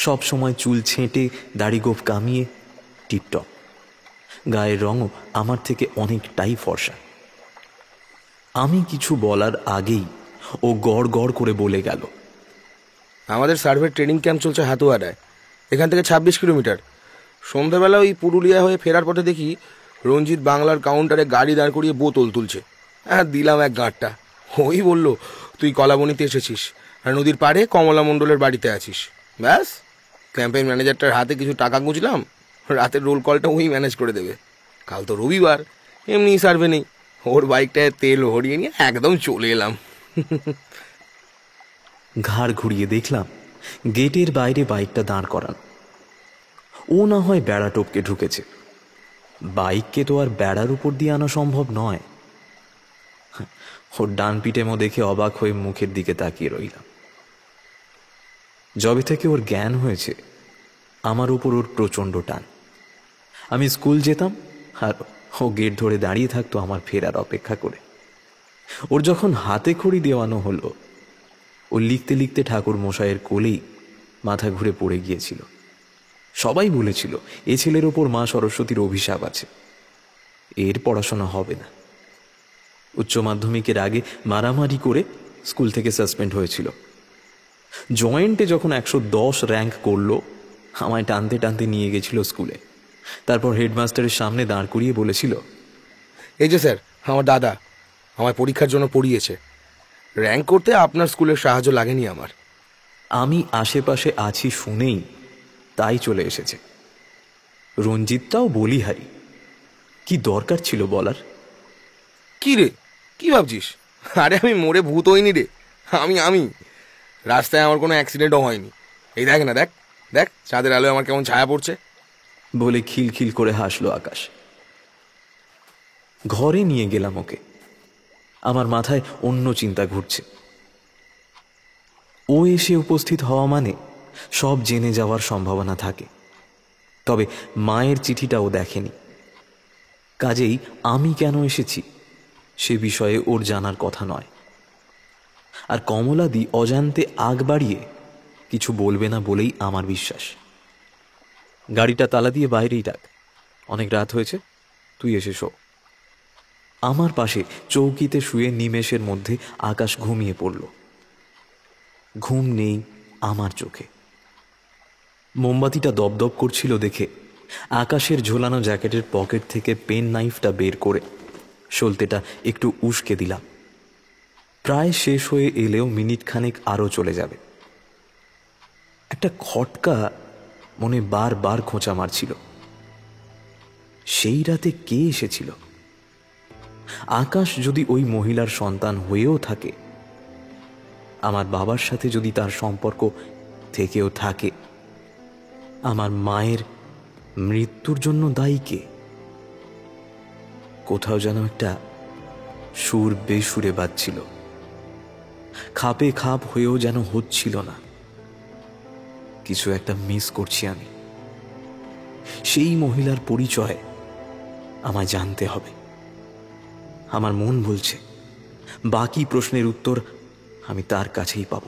সব সময় চুল ছেঁটে, দাড়ি গোঁফ কামিয়ে, টিপটপ। গায়ের রঙও আমার থেকে অনেকটাই ফর্সা। আমি কিছু বলার আগেই ও গড় গড় করে বলে গেল, আমাদের সার্ভের ট্রেনিং ক্যাম্প চলছে হাতুয়াডায়, এখান থেকে 26 কিলোমিটার। সন্ধ্যাবেলা ওই পুরুলিয়া হয়ে ফেরার পথে দেখি রঞ্জিত বাংলার কাউন্টারে গাড়ি দাঁড় করিয়ে বোতল তুলছে। হ্যাঁ, দিলাম এক গাঁটটা। ওই বলল, তুই কলাবনীতে এসেছিস আর নদীর পাড়ে কমলা মণ্ডলের বাড়িতে আছিস। ব্যাস, ক্যাম্পেইন ম্যানেজারটার হাতে কিছু টাকা গুঁজলাম, রাতের রোল কলটা ওই ম্যানেজ করে দেবে। কাল তো রবিবার, এমনি সার্ভে নেই। ওর বাইকটায় তেল ভরিয়ে নিয়ে একদম চলে এলাম। ঘাড় ঘুরিয়ে দেখলাম গেটের বাইরে বাইকটা দাঁড় করান। ও না হয় বেড়া টপকে ঢুকেছে। বাইককে তো আর বেড়ার উপর দিয়ে আনা সম্ভব নয়। ওর ডান পিঠেমো দেখে অবাক হয়ে মুখের দিকে তাকিয়ে রইলাম। যবে থেকে ওর জ্ঞান হয়েছে, আমার উপর ওর প্রচণ্ড টান। আমি স্কুল যেতাম আর ও গেট ধরে দাঁড়িয়ে থাকতো আমার ফেরার অপেক্ষা করে। ওর যখন হাতে খড়ি দেওয়ানো হলো, ও লিখতে লিখতে ঠাকুর মশাইয়ের কোলেই মাথা ঘুরে পড়ে গিয়েছিল। সবাই বলেছিল এ ছেলের ওপর মা সরস্বতীর অভিশাপ আছে, এর পড়াশোনা হবে না। উচ্চ মাধ্যমিকের আগে মারামারি করে স্কুল থেকে সাসপেন্ড হয়েছিল। জয়েন্টে যখন 110 র্যাঙ্ক করলো, আমায় টানতে টানতে নিয়ে গেছিল স্কুলে। তারপর হেডমাস্টারের সামনে দাঁড় করিয়ে বলেছিল, এই যে স্যার, আমার দাদা আমায় পরীক্ষার জন্য পড়িয়েছে। র্যাঙ্ক করতে আপনার স্কুলের সাহায্য লাগেনি আমার। আমি আশেপাশে আছি শুনেই তাই চলে এসেছে। রঞ্জিতটাও বলিহারি, কি দরকার ছিল বলার? কি রে, কি ভাবছিস? আরে আমি মরে ভূত হইনি রে। আমি রাস্তায় আমার কোনো অ্যাক্সিডেন্টও হয়নি। এই দেখ না, দেখ দেখ চাঁদের আলোয় আমার কেমন ছায়া পড়ছে। বলে খিলখিল করে হাসলো আকাশ। ঘরে নিয়ে গেলাম ওকে। আমার মাথায় অন্য চিন্তা ঘুরছে। ও এসে উপস্থিত হওয়া মানে সব জেনে যাওয়ার সম্ভাবনা থাকে। তবে মায়ের চিঠিটাও দেখেনি। কাজেই আমি কেন এসেছি সে বিষয়ে ওর জানার কথা নয়। আর কমলাদি অজান্তে আগ বাড়িয়ে কিছু বলবে না বলেই আমার বিশ্বাস। গাড়িটা তালা দিয়ে বাইরেই রাখ, অনেক রাত হয়েছে, তুই এসে শো। আমার পাশে চৌকিতে শুয়ে নিমেষের মধ্যে আকাশ ঘুমিয়ে পড়ল। ঘুম নেই আমার চোখে। মোমবাতিটা দপদপ করছিল দেখে আকাশের ঝোলানো জ্যাকেটের পকেট থেকে পেন নাইফটা বের করে সলতেটা একটু উস্কে দিলাম। প্রায় শেষ হয়ে এলেও মিনিট খানেক আরও চলে যাবে। একটা খটকা মনে বারবার খোঁচা মারছিল। সেই রাতে কে এসেছিল? আকাশ যদি ওই মহিলার সন্তান হয়েও থাকে, আমার বাবার সাথে যদি তার সম্পর্ক থেকেও থাকে, আমার মায়ের মৃত্যুর জন্য দায়ী কে? কোথাও যেন একটা সুর বেসুরে বাজছিল। খাপে খাপ হয়েও যেন হচ্ছিল না। কিছু একটা মিস করছি আমি। সেই মহিলার পরিচয় আমায় জানতে হবে। আমার মন বলছে বাকি প্রশ্নের উত্তর আমি তার কাছেই পাব।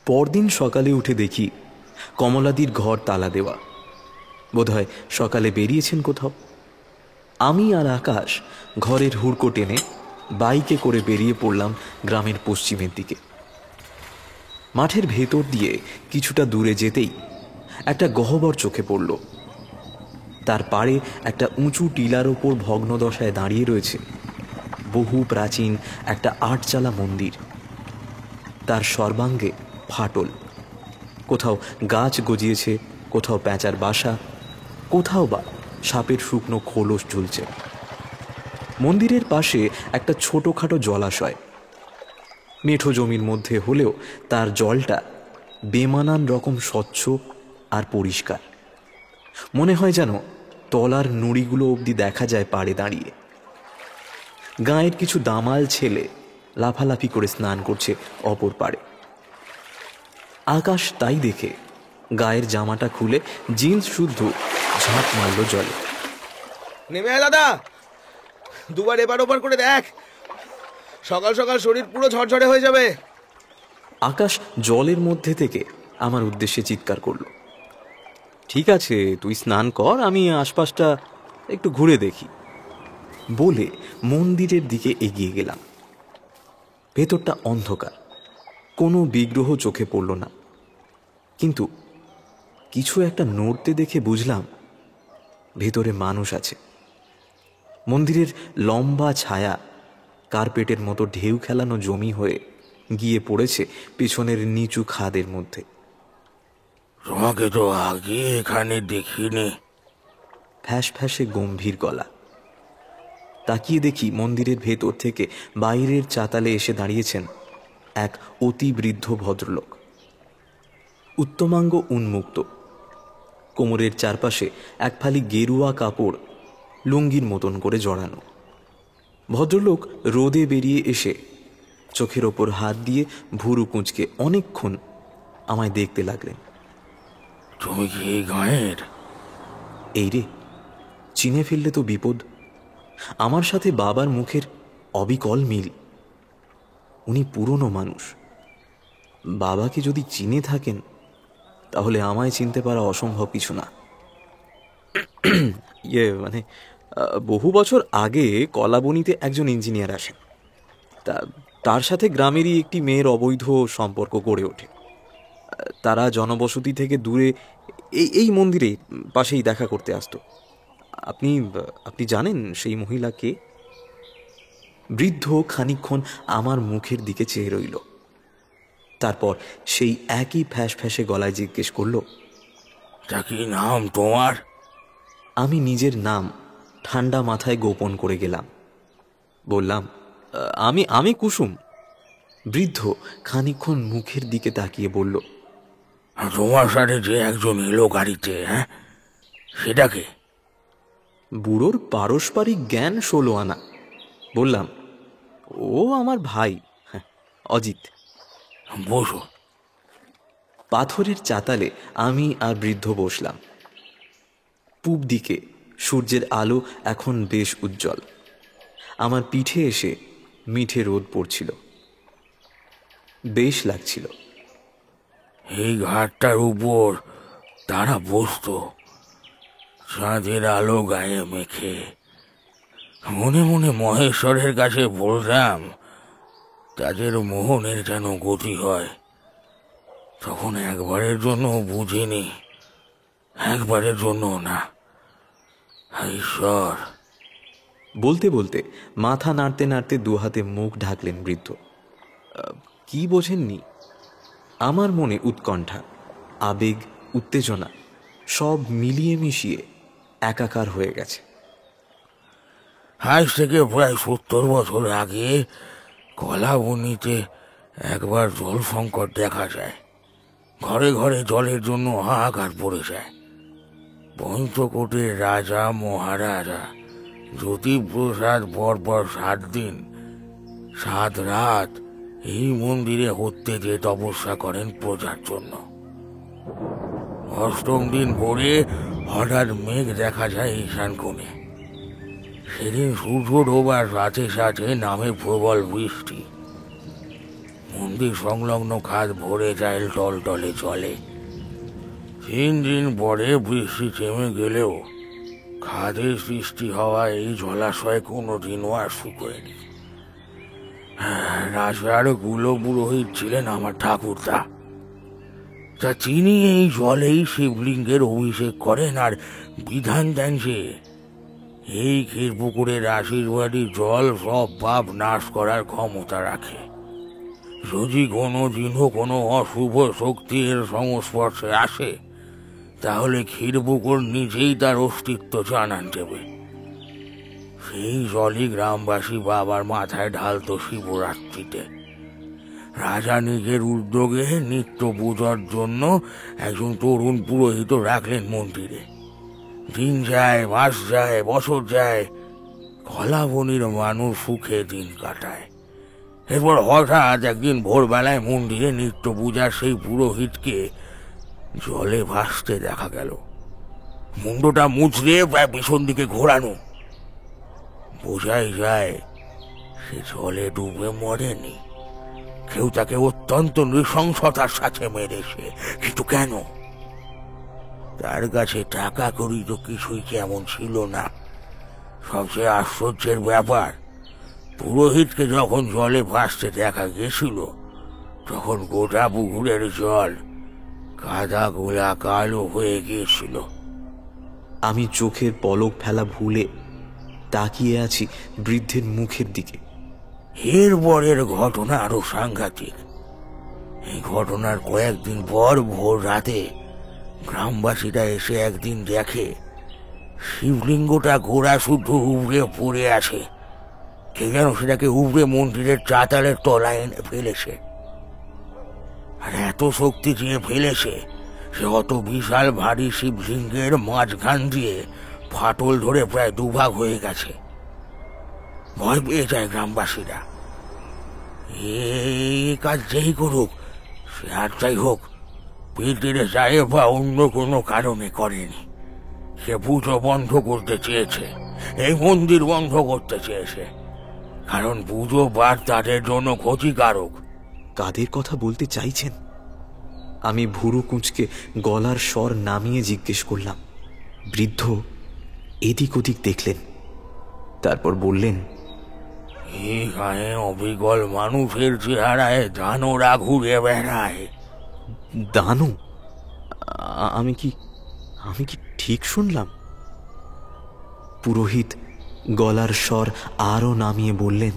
পরদিন সকালে উঠে দেখি কমলাদির ঘর তালা দেওয়া। বোধহয় সকালে বেরিয়েছেন কোথাও। আমি আর আকাশ ঘরের হুড়কো টেনে বাইকে করে বেরিয়ে পড়লাম গ্রামের পশ্চিমের দিকে। মাঠের ভেতর দিয়ে কিছুটা দূরে যেতেই একটা গহ্বর চোখে পড়ল। তার পাড়ে একটা উঁচু টিলার ওপর ভগ্নদশায় দাঁড়িয়ে রয়েছে বহু প্রাচীন একটা আটচালা মন্দির। তার সর্বাঙ্গে ফাটল, কোথাও গাছ গজিয়েছে, কোথাও প্যাঁচার বাসা, কোথাও বা সাপের শুকনো খোলস ঝুলছে। মন্দিরের পাশে একটা ছোটখাটো জলাশয়, মেঠো জমির মধ্যে হলেও তার জলটা বেমানান রকম স্বচ্ছ আর পরিষ্কার। মনে হয় যেন তলার নুড়িগুলো অবধি দেখা যায় পাড়ে দাঁড়িয়ে। গাঁয়ের কিছু দামাল ছেলে লাফালাফি করে স্নান করছে অপর পাড়ে। আকাশ তাই দেখে গায়ের জামাটা খুলে জিন্স শুদ্ধ ঝাঁপ মারল জলে। নেমে আয় দাদা, দুবার এবার ওপার করে দেখ, সকাল সকাল শরীর পুরো ঝরঝরে হয়ে যাবে। আকাশ জলের মধ্যে থেকে আমার উদ্দেশ্যে চিৎকার করল, ঠিক আছে তুই স্নান কর, আমি আশপাশটা একটু ঘুরে দেখি বলে মন্দিরের দিকে এগিয়ে গেলাম। ভেতরটা অন্ধকার, কোনো বিগ্রহ চোখে পড়ল না, কিন্তু কিছু একটা নড়তে দেখে বুঝলাম ভেতরে মানুষ আছে। মন্দিরের লম্বা ছায়া কার্পেটের মতো ঢেউ খেলানো জমি হয়ে গিয়ে পড়েছে পেছনের নিচু খাদের মধ্যে। তোমাকে তো আগে এখানে দেখিনি। ফ্যাস ফ্যাসে গম্ভীর গলা। তাকিয়ে দেখি মন্দিরের ভেতর থেকে বাইরের চাতালে এসে দাঁড়িয়েছেন এক অতি বৃদ্ধ ভদ্রলোক। উত্তমাঙ্গ উন্মুক্ত, কোমরের চারপাশে এক ফালি গেরুয়া কাপড় লুঙ্গির মতন করে জড়ানো। ভদ্রলোক রোদে বেরিয়ে এসে চোখের ওপর হাত দিয়ে ভুরু কুঁচকে অনেকক্ষণ আমায় দেখতে লাগলেন। তুমি কি এই গাঁয়ের? এই রে, চিনে ফেললে তো বিপদ। আমার সাথে বাবার মুখের অবিকল মিল। উনি পুরনো মানুষ, বাবাকে যদি চিনে থাকেন তাহলে আমায় চিনতে পারা অসম্ভব কিছু না। মানে বহু বছর আগে কলাবনীতে একজন ইঞ্জিনিয়ার আসেন, তার সাথে গ্রামেরই একটি মেয়ের অবৈধ সম্পর্ক গড়ে ওঠে। তারা জনবসতি থেকে দূরে এই মন্দিরে পাশেই দেখা করতে আসতো। আপনি জানেন সেই মহিলা কে? বৃদ্ধ খানিকক্ষণ আমার মুখের দিকে চেয়ে রইল, তারপর সেই একই ফ্যাস ফ্যাসে গলায় জিজ্ঞেস করল, তা কি নাম তোমার? আমি নিজের নাম ঠান্ডা মাথায় গোপন করে গেলাম। বললাম, আমি কুসুম। বৃদ্ধ খানিকক্ষণ মুখের দিকে তাকিয়ে বলল, তোমার সাথে যে একজন এলো গাড়িতে, হ্যাঁ সেটাকে? বুড়োর পারস্পরিক জ্ঞান 16 আনা। বললাম, ও আমার ভাই, অজিত। বসো। পাথরের চাতালে আমি আর বৃদ্ধ বসলাম। পূব দিকে সূর্যের আলো এখন বেশ উজ্জ্বল। আমার পিঠে এসে মিঠে রোদ পড়ছিল, বেশ লাগছিল। এই ঘাটটার উপর তারা বসতো, চাঁদের আলো গায়ে মেখে। মনে মনে মহেশ্বরের কাছে বলতাম তাদের মোহনের যেন গতি হয়। তখন একবারের জন্য বুঝিনি, একবারের জন্য না। ঈশ্বর। বলতে বলতে মাথা নাড়তে নাড়তে দুহাতে মুখ ঢাকলেন বৃদ্ধ। কি বোঝেননি? আমার মনে উৎকণ্ঠা, আবেগ, উত্তেজনা সব মিলিয়ে মিশিয়ে একাকার হয়ে গেছে। আজ থেকে প্রায় 70 বছর আগে কলাবনীতে একবার জল সংকট দেখা যায়। ঘরে ঘরে জলের জন্য হাহাকার পড়ে যায়। পঞ্চকোটের রাজা মহারাজা জ্যোতিপ্রসাদ পরপর 7 দিন 7 রাত এই মন্দিরে হত্যে যে তপস্যা করেন প্রজার জন্য। 8ম দিন ভোরে হঠাৎ মেঘ দেখা যায় ঈশান কোণে। সেদিন সূর্য ডোবার সাথে সাথে নামে প্রবল বৃষ্টি। মন্দির সংলগ্ন খাদ ভরে যায় টলটলে জলে। 3 দিন পরে বৃষ্টি থেমে গেলেও খাদের সৃষ্টি হওয়া এই জলাশয় কোনোদিনও আর শুকোয়নি। রাজার কুলপুরোহিত ছিলেন আমার ঠাকুরদা। তা তিনি এই জলেই শিবলিঙ্গের অভিষেক করেন আর বিধান দেন যে এই ক্ষীরপুকুরের আশীর্বাদী জল সব পাপ নাশ করার ক্ষমতা রাখে। যদি কোনোদিনও কোনো অশুভ শক্তির সংস্পর্শে আসে তাহলে ক্ষীরপুকুর নিজেই তার অস্তিত্ব জানান দেবে। সেই জলই গ্রামবাসী বাবার মাথায় ঢালত শিবরাত্রিতে। রাজা নিজের উদ্যোগে নিত্য পূজার জন্য একজন তরুণ পুরোহিত রাখলেন মন্দিরে। দিন যায়, মাস যায়, বছর যায়, কলাবনির মানুষ সুখে দিন কাটায়। এরপর হঠাৎ একদিন ভোরবেলায় মন্দিরে নিত্য পূজার সেই পুরোহিতকে জলে ভাসতে দেখা গেল, মুন্ডটা মুচড়ে প্রায় পেছন দিকে ঘোরানো। বোঝাই যায় সে জলে ডুবে মরেনি, কেউ তাকে অত্যন্ত নৃশংসতার সাথে মেরেছে। কিন্তু কেন? তার কাছে টাকা করি তো কিছুই কেমন ছিল না। সবচেয়ে আশ্চর্যের ব্যাপার, পুরোহিতকে যখন জলে ভাসতে দেখা গেছিল তখন গোটা পুকুরের জল কাদা গোলা কালো হয়ে গিয়েছিল। আমি চোখের পলক ফেলা ভুলে তাকিয়ে আছি বৃদ্ধের মুখের দিকে। এরপরের ঘটনা আরো সাংঘাতিক। এই ঘটনার কয়েকদিন পর ভোর রাতে গ্রামবাসীরা এসে একদিন দেখে শিবলিঙ্গটা গোড়া শুদ্ধ উপড়ে পড়ে আছে। কে যেন সেটাকে উপড়ে মন্দিরের চাতালের তলায় এনে ফেলেছে। আর এত শক্তি দিয়ে ফেলেছে সে অত বিশাল ভারী শিবলিঙ্গের মাঝখান দিয়ে ফাটল ধরে প্রায় দুভাগ হয়ে গেছে। ভয় পেয়ে যায় গ্রামবাসীরা। এই কাজ যেই করুক, সে আর যাই হোক, পীরটিরে সাহেব বা অন্য কোনো কারণে করেনি। সে পুজো বন্ধ করতে চেয়েছে, এই মন্দির বন্ধ করতে চেয়েছে, কারণ পুজো পাঠ তাদের জন্য ক্ষতিকারক। কাদের কথা বলতে চাইছেন? আমি ভুরু কুঁচকে গলার স্বর নামিয়ে জিজ্ঞেস করলাম। বৃদ্ধ এদিক ওদিক দেখলেন, তারপর বললেন, এই গায়ে অবিকল মানুষের চেহারায় দানরা ঘুরে বেড়ায়। দানু? আমি কি ঠিক শুনলাম? পুরোহিত গলার স্বর আরো নামিয়ে বললেন,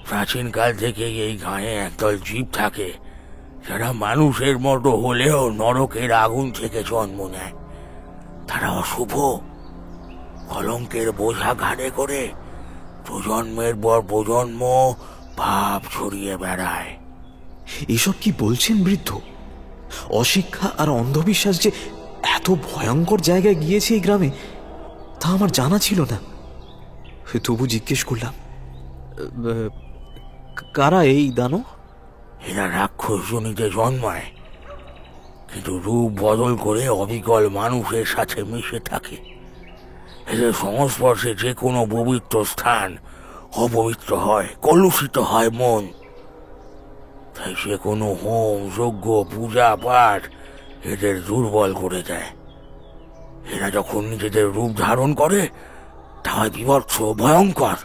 প্রাচীনকাল থেকে এই গায়ে একদল জীব থাকে যারা মানুষের মতো হলেও নরকের আগুন থেকে জন্ম নেয়। তারা অশুভ, কলঙ্কের বোঝা ঘাড়ে করে প্রজন্মের পর প্রজন্ম পাপ ছড়িয়ে বেড়ায়। এসব কি বলছেন বৃদ্ধ? অশিক্ষা আর অন্ধবিশ্বাস যে এত ভয়ঙ্কর জায়গায় গিয়েছে এই গ্রামে, তা আমার জানা ছিল না। তবু জিজ্ঞেস করলাম, কারা এই দানব? এরা রাক্ষস জনিতে জন্মায়, কিন্তু রূপ বদল করে অবিকল মানুষের সাথে মিশে থাকে। এদের সংস্পর্শে যে কোনো পবিত্র স্থান অপবিত্র হয়, কলুষিত হয় মন। তাই সে কোনো হোম, যজ্ঞ, পূজা পাঠ এদের দুর্বল করে দেয়। এরা যখন নিজেদের রূপ ধারণ করে তা হয় বিভৎস, ভয়ঙ্কর,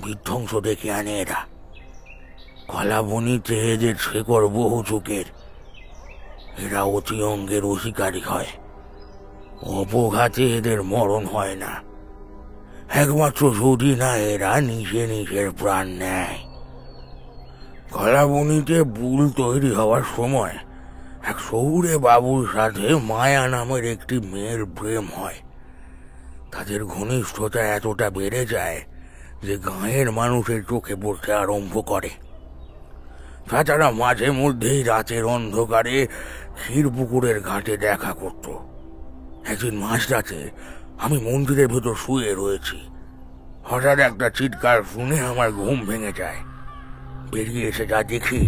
বিধ্বংস ডেকে আনে এরা। কলাবনিতে এদের শেকড় বহু যুগের। এরা অতি অঙ্গের অধিকারী হয়, অপঘাতে এদের মরণ হয় না, একমাত্র যদি না এরা নিজে নিজের প্রাণ নেয়। কলাবনিতে বুল তৈরি হওয়ার সময় এক শহুরে বাবুর সাথে মায়া নামের একটি মেয়ের প্রেম হয়। তাদের ঘনিষ্ঠতা এতটা বেড়ে যায় যে গাঁয়ের মানুষের চোখে পড়তে আরম্ভ করে। তাছাড়া মাঝে মধ্যেই রাতের অন্ধকারে ক্ষীরপুকুরের ঘাটে দেখা করত। একদিন মাঝরাতে আমি মন্দিরের ভেতর শুয়ে রয়েছি, হঠাৎ একটা চিৎকার শুনে আমার ঘুম ভেঙে যায়। বেরিয়ে এসে যা দেখি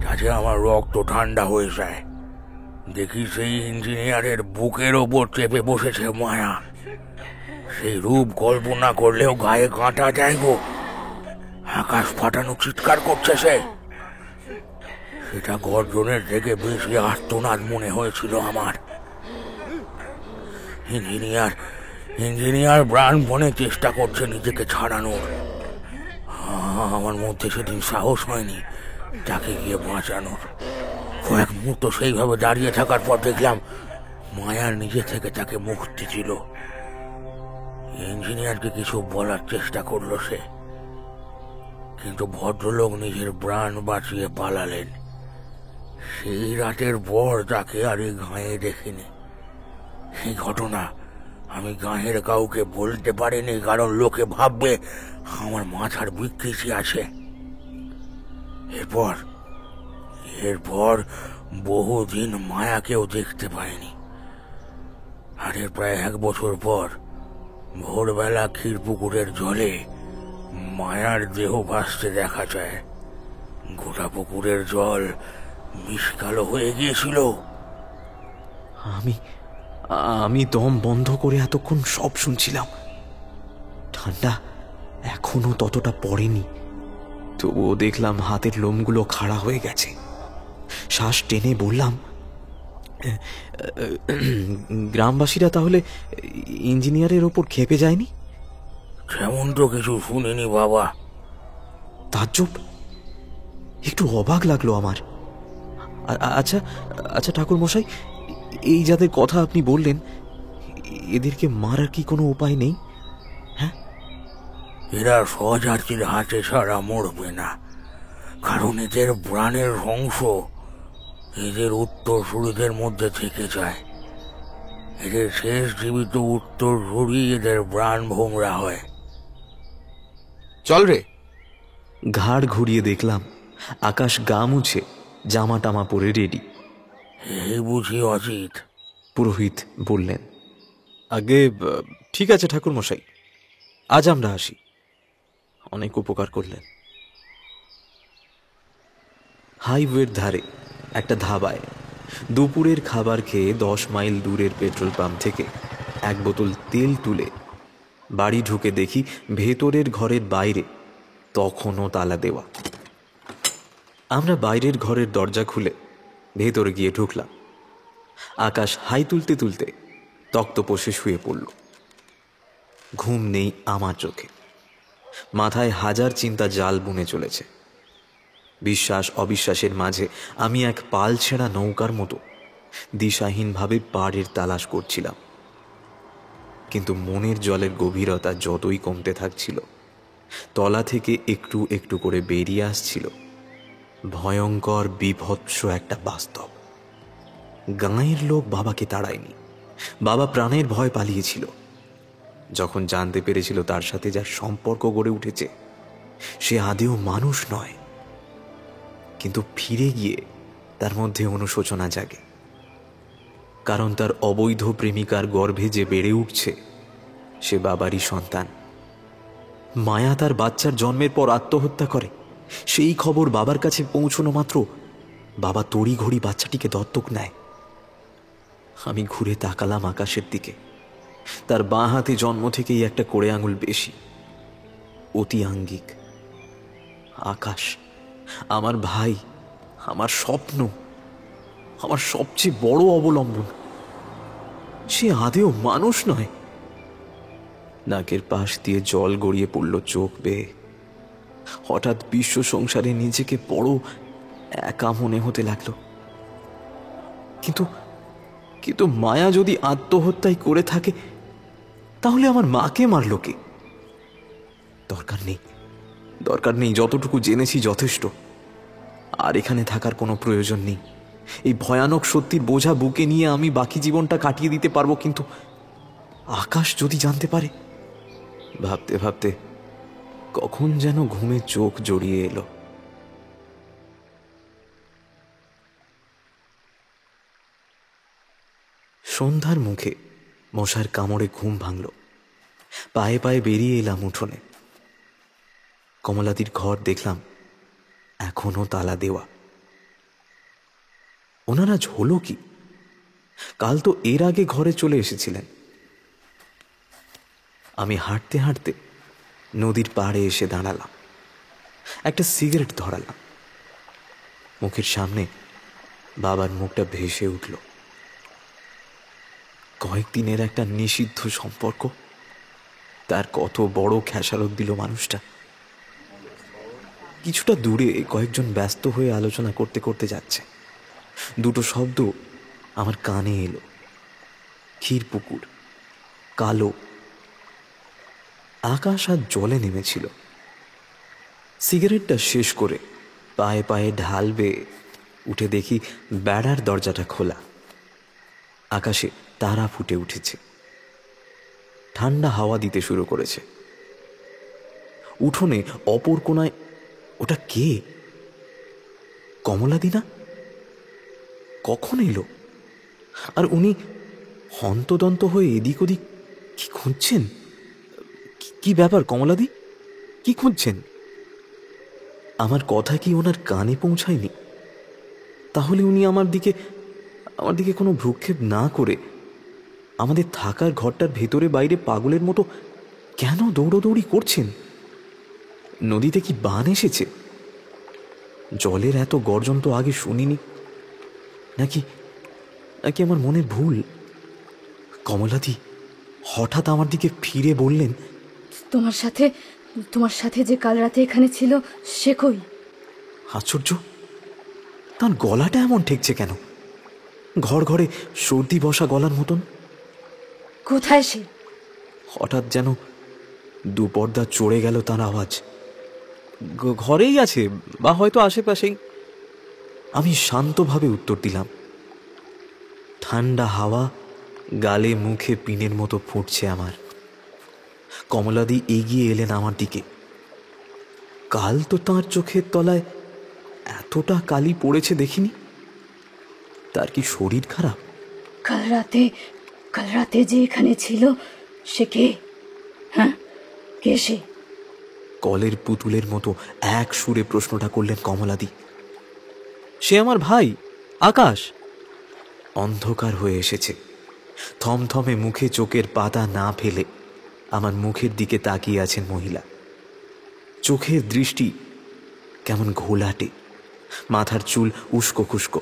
তাতে আমার রক্ত ঠান্ডা হয়ে যায়। দেখি সেই ইঞ্জিনিয়ারের বুকের ওপর চেপে বসেছে মায়া। সেই রূপ কল্পনা করলেও গায়ে কাঁটা যায় গো। আকাশ ফাটানো চিৎকার করছে সে। সেটা গর্জনের থেকে বেশি আর্তনাদ মনে হয়েছিল আমার। ইঞ্জিনিয়ার প্রাণপণে চেষ্টা করছে নিজেকে ছাড়ানোর। আমার মধ্যে সেদিন সাহস হয়নি তাকে গিয়ে বাঁচানোর। কয়েক মুহূর্ত সেইভাবে দাঁড়িয়ে থাকার পর দেখলাম মায়ার নিজে থেকে তাকে মুখ দিচ্ছিল। ইঞ্জিনিয়ারকে কিছু বলার চেষ্টা করলো সে, কিন্তু ভদ্রলোক নিজের প্রাণ বাঁচিয়ে পালালেন। সেই রাতের পর তাকে আর এই গাঁয়ে দেখিনি। এই ঘটনা আমি গাঁয়ের কাউকে বলতে পারিনি, কারণ লোকে ভাববে আমার মাথার বিকৃতি আছে। এরপর বহুদিন মায়াকেও দেখতে পাইনি। আর এর প্রায় 1 বছর পর ভোরবেলা ক্ষীরপুকুরের জলে মায়ার দেহ ভাসতে দেখা যায়। গোটা পুকুরের জল মিশকালো হয়ে গিয়েছিল। আমি আমি দম বন্ধ করে এতক্ষণ সব শুনছিলাম। ঠান্ডা এখনো ততটা পড়েনি, তবুও দেখলাম হাতের লোমগুলো খাড়া হয়ে গেছে। শ্বাস টেনে বললাম, গ্রামবাসীরা তাহলে ইঞ্জিনিয়ারের ওপর খেপে যায়নি? তেমন তো কিছু শুনিনি বাবা। তাজ্জব, একটু অবাক লাগলো আমার। আচ্ছা আচ্ছা ঠাকুর মশাই, এই যাদের কথা আপনি বললেন, এদেরকে মারার কি কোনো উপায় নেই? হ্যাঁ, এরা স্বজাতির হাতে ছাড়া মরবে না, কারণ এদের প্রাণের অংশ এদের উত্তরসূরিদের মধ্যে থেকে যায়। এদের শেষ জীবিত উত্তরসূরি এদের প্রাণ ভোমরা হয়। চল রে। ঘাড় ঘুরিয়ে দেখলাম আকাশ গা মুছে জামা টামা পরে রেডি। এই বুঝি অজিত? পুরোহিত বললেন, আগে ঠিক আছে ঠাকুর মশাই, আজ আমরা আসি। অনেক উপকার করলেন। হাইওয়ের ধারে একটা ধাবায় দুপুরের খাবার খেয়ে 10 মাইল দূরের পেট্রোল পাম্প থেকে 1 বোতল তেল তুলে বাড়ি ঢুকে দেখি ভেতরের ঘরের বাইরে তখনও তালা দেওয়া। আমরা বাইরের ঘরের দরজা খুলে ভেতরে গিয়ে ঢুকলাম। আকাশ হাই তুলতে তুলতে তক্তপোষে শুয়ে পড়ল। ঘুম নেই আমার চোখে, মাথায় হাজার চিন্তা জাল বুনে চলেছে। বিশ্বাস অবিশ্বাসের মাঝে আমি এক পাল ছেঁড়া নৌকার মতো দিশাহীনভাবে পাড়ের তালাশ করছিলাম। কিন্তু মনের জলের গভীরতা যতই কমতে থাকছিল, তলা থেকে একটু একটু করে বেরিয়ে আসছিল ভয়ঙ্কর বিভৎস একটা বাস্তব। গাঁয়ের লোক বাবাকে তাড়ায়নি, বাবা প্রাণের ভয় পালিয়েছিল। যখন জানতে পেরেছিল তার সাথে যার সম্পর্ক গড়ে উঠেছে সে আদেও মানুষ নয়, কিন্তু ফিরে গিয়ে তার মধ্যে অনুশোচনা জাগে, কারণ তার অবৈধ প্রেমিকার গর্ভে যে বেড়ে উঠছে সে বাবারই সন্তান। মায়া তার বাচ্চার জন্মের পর আত্মহত্যা করে, সেই খবর বাবার কাছে পৌঁছানো মাত্র বাবা তড়িঘড়ি বাচ্চাটিকে দত্তক নেয়। আমি ঘুরে তাকালাম আকাশের দিকে। তার বাঁ হাতে জন্ম থেকেই একটা কোড়ে আঙুল বেশি, অতি আঙ্গিক। আকাশ আমার ভাই, আমার স্বপ্ন, আমার সবচেয়ে বড় অবলম্বন, সে আদেও মানুষ নয়। নাকের পাশ দিয়ে জল গড়িয়ে পড়ল চোখ বেয়ে। হঠাৎ বিশ্ব সংসারে নিজেকে বড় একা মনে হতে লাগলো। কিন্তু মায়া যদি আত্মহত্যাই করে থাকে, তাহলে আমার মাকে মারল কে? দরকার নেই, যতটুকু জেনেছি যথেষ্ট। আর এখানে থাকার কোনো প্রয়োজন নেই। এই ভয়ানক সত্যির বোঝা বুকে নিয়ে আমি বাকি জীবনটা কাটিয়ে দিতে পারবো, কিন্তু আকাশ যদি জানতে পারে। ভাবতে ভাবতে কখন যেন ঘুমে চোখ জড়িয়ে এলো। সন্ধ্যার মুখে মশার কামড়ে ঘুম ভাঙল। পায়ে পায়ে বেরিয়ে এলাম উঠোনে। কমলাদির ঘর দেখলাম এখনো তালা দেওয়া। ওনারা হলো কি? কাল তো এর আগে ঘরে চলে এসেছিলেন। আমি হাঁটতে হাঁটতে নদীর পাড়ে এসে দাঁড়ালাম। একটা সিগারেট ধরালাম। মুখের সামনে বাবার মুখটা ভেসে উঠল। কয়েকদিনের একটা নিষিদ্ধ সম্পর্ক, তার কত বড় খেসারত দিল মানুষটা। কিছুটা দূরে কয়েকজন ব্যস্ত হয়ে আলোচনা করতে করতে যাচ্ছে। দুটো শব্দ আমার কানে এলো, ক্ষীরপুকুর, কালো। আকাশ আর জলে নেমেছিল। সিগারেটটা শেষ করে পায়ে পায়ে ঢালবে উঠে দেখি বেড়ার দরজাটা খোলা। আকাশে তারা ফুটে উঠেছে, ঠান্ডা হাওয়া দিতে শুরু করেছে। উঠোনে অপর কোনায় ওটা কে? কমলাদি না? কখন এলো? আর উনি হন্তদন্ত হয়ে এদিক ওদিক কি খুঁজছেন? কি ব্যাপার কমলাদি, কি খুঁজছেন? আমার কথা কি ওনার কানে পৌঁছায়নি? তাহলে উনি আমার দিকে কোনো ভ্রুক্ষেপ না করে আমাদের থাকার ঘরটার ভেতরে বাইরে পাগলের মতো কেন দৌড়োদৌড়ি করছেন? নদীতে কি বান এসেছে? জলের এত গর্জন তো আগে শুনিনি। নাকি আমার মনের ভুল? কমলাদি হঠাৎ আমার দিকে ফিরে বললেন, তোমার সাথে যে কাল রাতে এখানে ছিল সে কই? আশ্চর্য, তার গলাটা এমন ঠেকছে কেন? ঘর ঘরে সর্দি বসা গলার মতন। কোথায় সে? হঠাৎ যেন দুপর্দা চড়ে গেল তার আওয়াজ। ঘরেই আছে, বা হয়তো আশেপাশেই। আমি শান্তভাবে উত্তর দিলাম। ঠান্ডা হাওয়া গালে মুখে পিনের মতো ফুটছে আমার। কমলাদি এগিয়ে এলেন আমার দিকে। কাল তো তাঁর চোখের তলায় এতটা কালি পড়েছে দেখিনি। তার কি শরীর খারাপ? কাল রাতে যে এখানে ছিল সে কে? হ্যাঁ, কে সে? কলের পুতুলের মতো এক সুরে প্রশ্নটা করলেন কমলাদি। সে আমার ভাই আকাশ। অন্ধকার হয়ে এসেছে। থমথমে মুখে চোখের পাতা না ফেলে আমার মুখের দিকে তাকিয়ে আছেন মহিলা। চোখের দৃষ্টি কেমন ঘোলাটে, মাথার চুল উস্কো খুস্কো।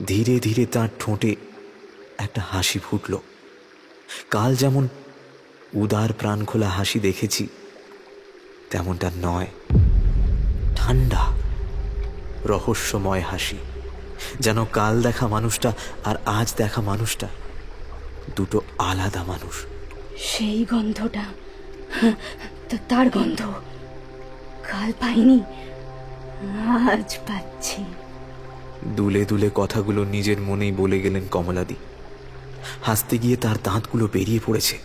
ধীরে ধীরে তার ঠোঁটে একটা হাসি ফুটল। কাল যেমন উদার প্রাণ খোলা হাসি দেখেছি তেমনটা নয়, ঠান্ডা রহস্যময় হাসি। যেন কাল দেখা মানুষটা আর আজ দেখা মানুষটা দুটো আলাদা মানুষ। সেই গন্ধটা, তার গন্ধ কাল পাইনি, আজ পাচ্ছি। দুলে দুলে কথাগুলো নিজের মনেই বলে গেলেন কমলাদি। হাসতে গিয়ে তার দাঁতগুলো বেরিয়ে পড়েছে।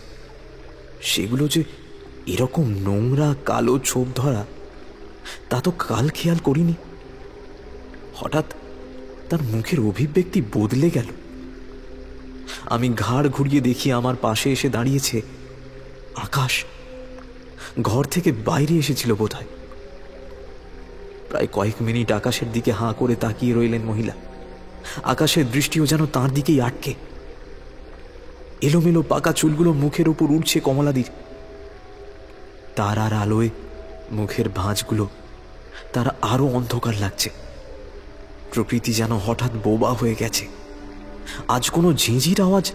সেগুলো যে এরকম নোংরা কালো ছোপ ধরা তা তো কাল খেয়াল করিনি। হঠাৎ তার মুখের অভিব্যক্তি বদলে গেল। আমি ঘাড় ঘুরিয়ে দেখি আমার পাশে এসে দাঁড়িয়েছে আকাশ। ঘর থেকে বাইরে এসেছিল বোধহয়। প্রায় কয়েক মিনিট আকাশের দিকে হাঁ করে তাকিয়ে রইলেন মহিলা। আকাশের দৃষ্টিও যেন তাঁর দিকেই আটকে। এলোমেলো পাকা চুলগুলো মুখের উপর উঠছে কমলাদির। তারার আলোয় মুখের ভাঁজগুলো তারা আরো অন্ধকার লাগছে। প্রকৃতি যেন হঠাৎ বোবা হয়ে গেছে। আজ কোনো ঝিঁঝির আওয়াজ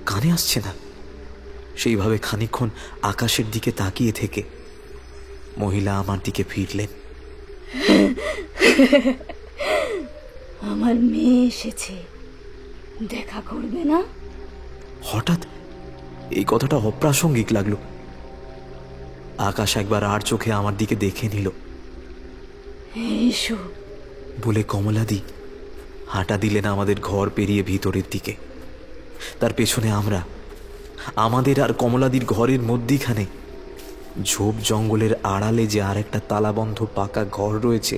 কানে আসছে না। সেইভাবে খানিকক্ষণ আকাশের দিকে তাকিয়ে থেকে মহিলা আমার দিকে ফিরলেন। আমার মেয়ে এসেছে, দেখা করবে না? হঠাৎ এই কথাটা অপ্রাসঙ্গিক লাগলো। আকাশ একবার আর চোখে আমার দিকে দেখে নিল। এসো বলে কমলাদি হাঁটা দিলেন আমাদের ঘর পেরিয়ে ভিতরের দিকে। তার পেছনে আমরা। আমাদের আর কমলাদির ঘরের মধ্যিখানে ঝোপ জঙ্গলের আড়ালে যে আর একটা তালাবন্ধ পাকা ঘর রয়েছে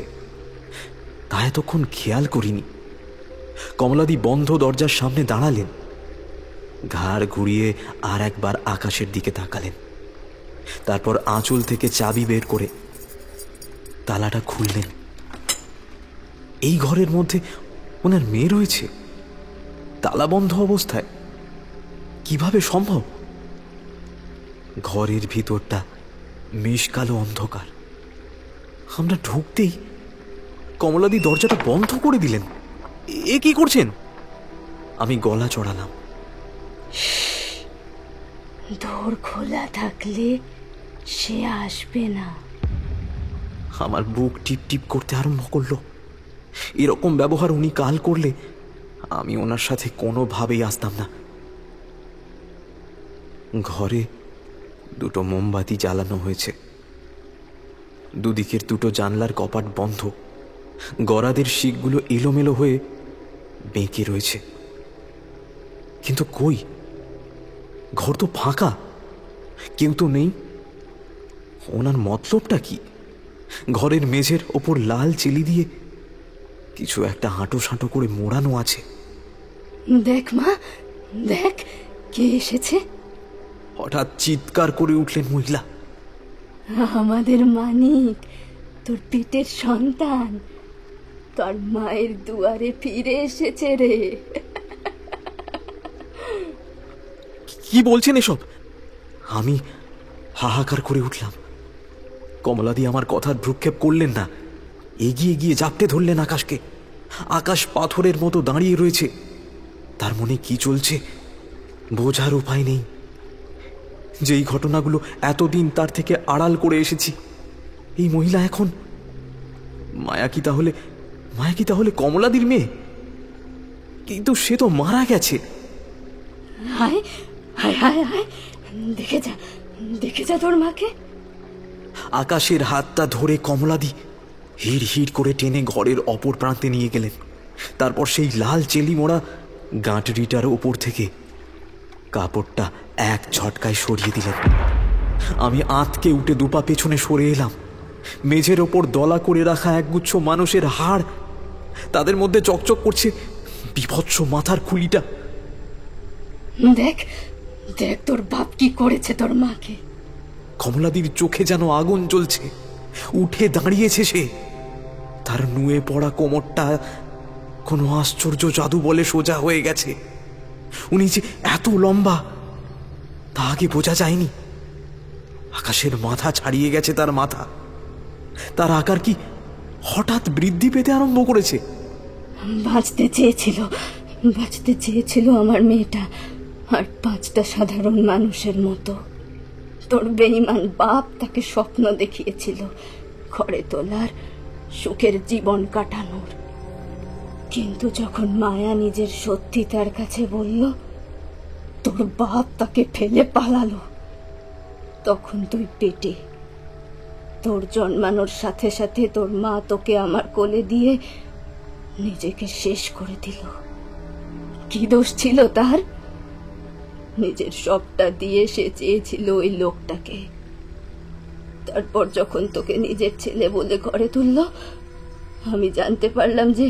তা এতক্ষণ খেয়াল করিনি। কমলাদি বন্ধ দরজার সামনে দাঁড়ালেন, ঘাড় ঘুরিয়ে আর একবার আকাশের দিকে তাকালেন। তারপর আঁচল থেকে চাবি বের করে তালাটা খুললেন। এই ঘরের মধ্যে ওনার মেয়ে রয়েছে, তালাবন্ধ অবস্থায়। কিভাবে সম্ভব? ঘরের ভিতরটা মিশকালো অন্ধকার। আমরা ঢুকতেই কমলাদি দরজাটা বন্ধ করে দিলেন। এ কি করছেন? আমি গলা চড়ালাম। দোর খোলা থাকলে সে আসবে না। আমার বুক টিপ টিপ করতে আরম্ভ করলো। এরকম ব্যবহার উনি কাল করলে আমি ওনার সাথে কোনোভাবেই আসতাম না। ঘরে দুটো মোমবাতি জ্বালানো হয়েছে, দুদিকের দুটো জানলার কপাট বন্ধ, গরাদের শিকগুলো এলোমেলো হয়ে বেঁকে রয়েছে। কিন্তু কই, ঘর তো ফাঁকা, কেউ তো নেই। ওনার মতলবটা কি? ঘরের মেঝের ওপর লাল চিলি দিয়ে কিছু একটা হাঁটো সাঁটো করে মোড়ানো আছে। দেখ মা, দেখ কে এসেছে। হঠাৎ চিৎকার করে উঠলেন মহিলা। আমাদের মানিক, তোর পেটের সন্তান, তোর মায়ের দুয়ারে ফিরে এসেছে রে। কি বলছেন এসব? আমি হাহাকার করে উঠলাম। কমলাদি আমার কথার ভ্রুক্ষেপ করলেন না, এগিয়ে গিয়ে জাপটে ধরলেন আকাশকে। আকাশ পাথরের মতো দাঁড়িয়ে রয়েছে, তার মনে কি চলছে বোঝার উপায় নেই। যেই ঘটনাগুলো এতদিন তার থেকে আড়াল করে এসেছি, এই মহিলা এখন মায়া কি তাহলে কমলাদির মেয়ে? কিন্তু সে তো মারা গেছে। হায় হায় হায় হায়, দেখে যা তোর মাকে। আকাশের হাতটা ধরে কমলাদি হিড় হিড় করে টেনে ঘরের অপর প্রান্তে নিয়ে গেলেন। তারপর সেই লাল চেলি মোড়া গাঁটরিটার ওপর থেকে কাপড়টা এক ঝটকায় সরিয়ে দিলেন। আমি আঁতকে উঠে দুপা পেছনে সরে এলাম। মেঝের ওপর দলা করে রাখা একগুচ্ছ মানুষের হাড়, তাদের মধ্যে চকচক করছে বিভৎস মাথার খুলিটা। দেখ দেখ তোর বাপ কি করেছে তোর মাকে। কমলাদির চোখে যেন আগুন জ্বলছে। উঠে দাঁড়িয়েছে সে, তার নুয়ে পড়া কোমরটা কোনো আশ্চর্য জাদু বলে সোজা হয়ে গেছে। উনি যে এত লম্বা তা আগে বোঝা যায়নি। আকাশের মাথা ছাড়িয়ে গেছে তার মাথা। তার আকার কি হঠাৎ বৃদ্ধি পেতে আরম্ভ করেছে। বাঁচতে চেয়েছিল আমার মেয়েটা, আর 5টা সাধারণ মানুষের মতো। তোর বেঈমান বাপ তাকে স্বপ্ন দেখিয়েছিল ঘরে তোলার, সুখের জীবন কাটানোর। কিন্তু যখন মায়া নিজের সত্যি তার কাছে বলল, তোর বাপ তাকে ফেলে পালালো, তখন তুই পেটে। তোর জন্মানোর সাথে সাথে তোর মা তোকে আমার কোলে দিয়ে নিজেকে শেষ করে দিল। কি দোষ ছিল তার? নিজের সবটা দিয়ে সে চেয়েছিল ওই লোকটাকে। তারপর যখন তোকে নিজের ছেলে বলে ঘরে তুলল, আমি জানতে পারলাম যে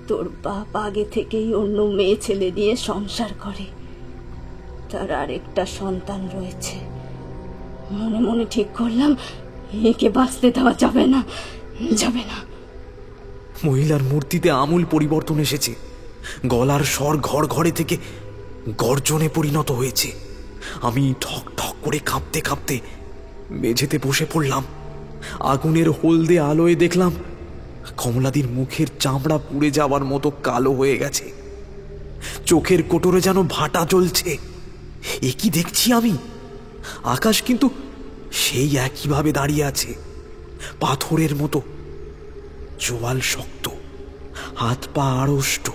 তোর বাপ আগে থেকেই অন্য মেয়ে ছেলে নিয়ে সংসার করে। তার আরেকটা সন্তান রয়েছে। মনে মনে ঠিক করলাম একে বাঁচতে দেওয়া যাবে না। মহিলার মূর্তিতে আমূল পরিবর্তন এসেছে। গলার স্বর ঘর ঘরে থেকে গর্জনে পরিণত হয়েছে। আমি ঠক ঠক করে কাঁপতে কাঁপতে মেঝেতে বসে পড়লাম। আগুনের হলদে আলোয় দেখলাম কমলাদির মুখের চামড়া পুড়ে যাওয়ার মতো কালো হয়ে গেছে। চোখের কোটরে যেন ভাটা জ্বলছে। এ কি দেখছি আমি? আকাশ কিন্তু সেই একইভাবে দাঁড়িয়ে আছে, পাথরের মতো, চোয়াল শক্ত, হাত পা আড়ষ্ট।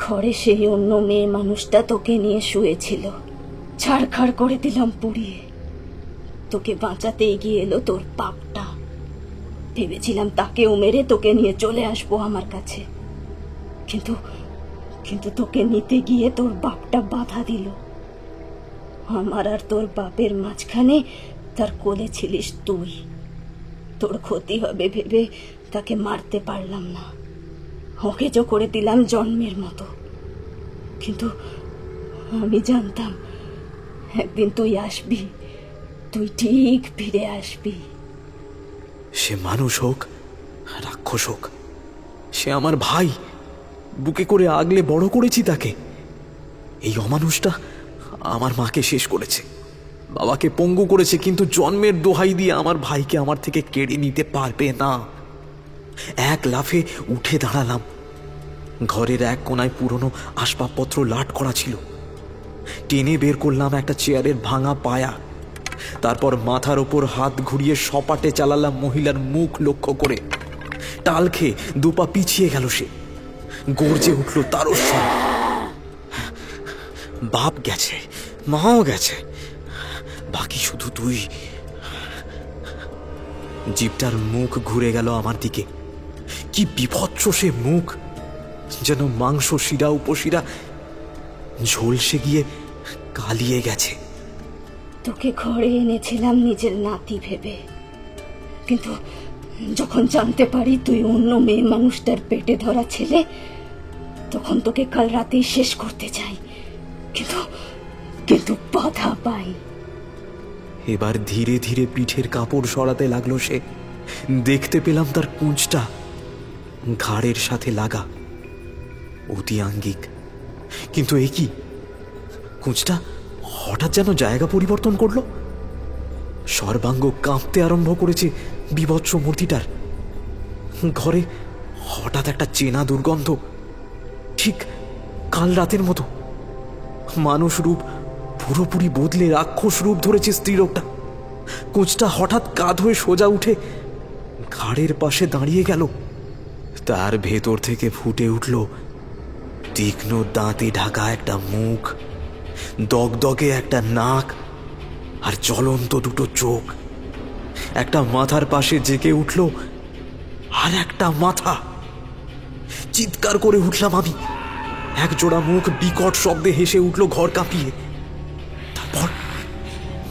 ঘরে সেই অন্য মেয়ে মানুষটা তোকে নিয়ে শুয়েছিল। ছাড়খাড় করে দিলাম পুড়িয়ে। তোকে বাঁচাতে এগিয়ে এলো তোর বাপটা। ভেবেছিলাম তাকেও মেরে তোকে নিয়ে চলে আসবো আমার কাছে। কিন্তু তোকে নিতে গিয়ে তোর বাপটা বাধা দিল। আমার আর তোর বাপের মাঝখানে তার কোলে ছিলিস তুই। তোর ক্ষতি হবে ভেবে তাকে মারতে পারলাম না। অকেজো করে দিলাম জন্মের মতো। কিন্তু আমি জানতাম একদিন তুই আসবি, তুই ঠিক ফিরে আসবি। সে মানুষ হোক, রাক্ষস হোক, সে আমার ভাই। বুকে করে আগলে বড় করেছি তাকে। এই অমানুষটা আমার মাকে শেষ করেছে, বাবাকে পঙ্গু করেছে, কিন্তু জন্মের দোহাই দিয়ে আমার ভাইকে আমার থেকে কেড়ে নিতে পারবে না। এক লাফে উঠে দাঁড়ালাম। ঘরের এক কোনায় পুরনো আসবাবপত্র লাট করা ছিল। টেনে বের করলাম একটা চেয়ারের ভাঙা পায়া। তারপর মাথার ওপর হাত ঘুরিয়ে সপাটে চালালাম মহিলার মুখ লক্ষ্য করে। টাল খেয়ে দুপা পিছিয়ে গেল সে। গর্জে উঠল তারও স্বর। বাপ গেছে, মাও গেছে, বাকি শুধু তুই। জিপটার মুখ ঘুরে গেল আমার দিকে। কি বিভৎস সে মুখ, যেন মাংস শিরা উপশিরা ঝলসে গিয়ে কালিয়ে গেছে। তোকে ঘরে এনেছিলাম নিজের নাতি ভেবে, কিন্তু যখন জানতে পারি তুই অন্য মেয়ে মানুষটার পেটে ধরা ছেলে, তখন তোকে কাল রাতেই শেষ করতে চাই, কিন্তু বাধা পাই। এবার ধীরে ধীরে পিঠের কাপড় সরাতে লাগলো সে। দেখতে পেলাম তার কুঁচটা ঘাড়ের সাথে লাগা, অতি আঙ্গিক। কিন্তু এ কি, কুঁচটা হঠাৎ যেন জায়গা পরিবর্তন করলো। সর্বাঙ্গ কাঁপতে আরম্ভ করেছে বিভৎস মূর্তিটার। ঘরে হঠাৎ একটা চেনা দুর্গন্ধ, ঠিক কাল রাতের মতো। মানুষ রূপ পুরোপুরি বদলে রাক্ষস রূপ ধরেছে স্ত্রীলোকটা। কুঁচটা হঠাৎ কাঁধ হয়ে সোজা উঠে ঘাড়ের পাশে দাঁড়িয়ে গেল। তার ভেতর থেকে ফুটে উঠল তীক্ষ্ণ দাঁতে ঢাকা একটা মুখ, দগদগে একটা নাক, আর জ্বলন্ত দুটো চোখ। একটা মাথার পাশে জেগে উঠল আর একটা মাথা। চিৎকার করে উঠলাম আমি। এক জোড়া মুখ বিকট শব্দে হেসে উঠল ঘর কাঁপিয়ে। তারপর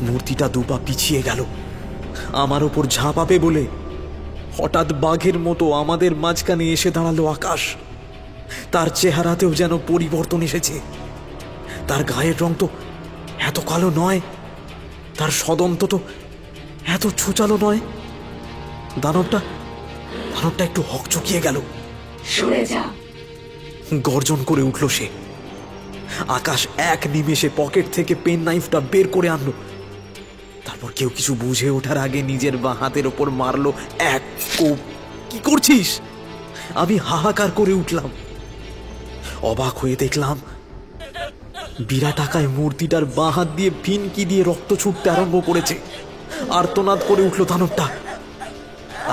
মূর্তিটা দুপা পিছিয়ে গেল আমার ওপর ঝাঁপাবে বলে। হঠাৎ বাঘের মতো আমাদের মাঝখানে এসে দাঁড়ালো আকাশ। তার চেহারাতেও যেন পরিবর্তন এসেছে। তার গায়ের রং তো এত কালো নয়, তার সদন্ত তো এত ছুচালো নয়। দানবটা একটু হকচকিয়ে গেল। সরে যা, গর্জন করে উঠল সে। আকাশ এক নিমেষে পকেট থেকে পেন নাইফটা বের করে আনলো। তারপর কেউ কিছু বুঝে ওঠার আগে নিজের বাঁ হাতের ওপর মারলো এক কোপ। কি করছিস? আমি হাহাকার করে উঠলাম। অবাক হয়ে দেখলাম বিরাট আকায় মূর্তিটার বাঁ হাত দিয়ে ফিনকি দিয়ে রক্ত ছুটতে আরম্ভ করেছে। আর্তনাদ করে উঠল দানবটা।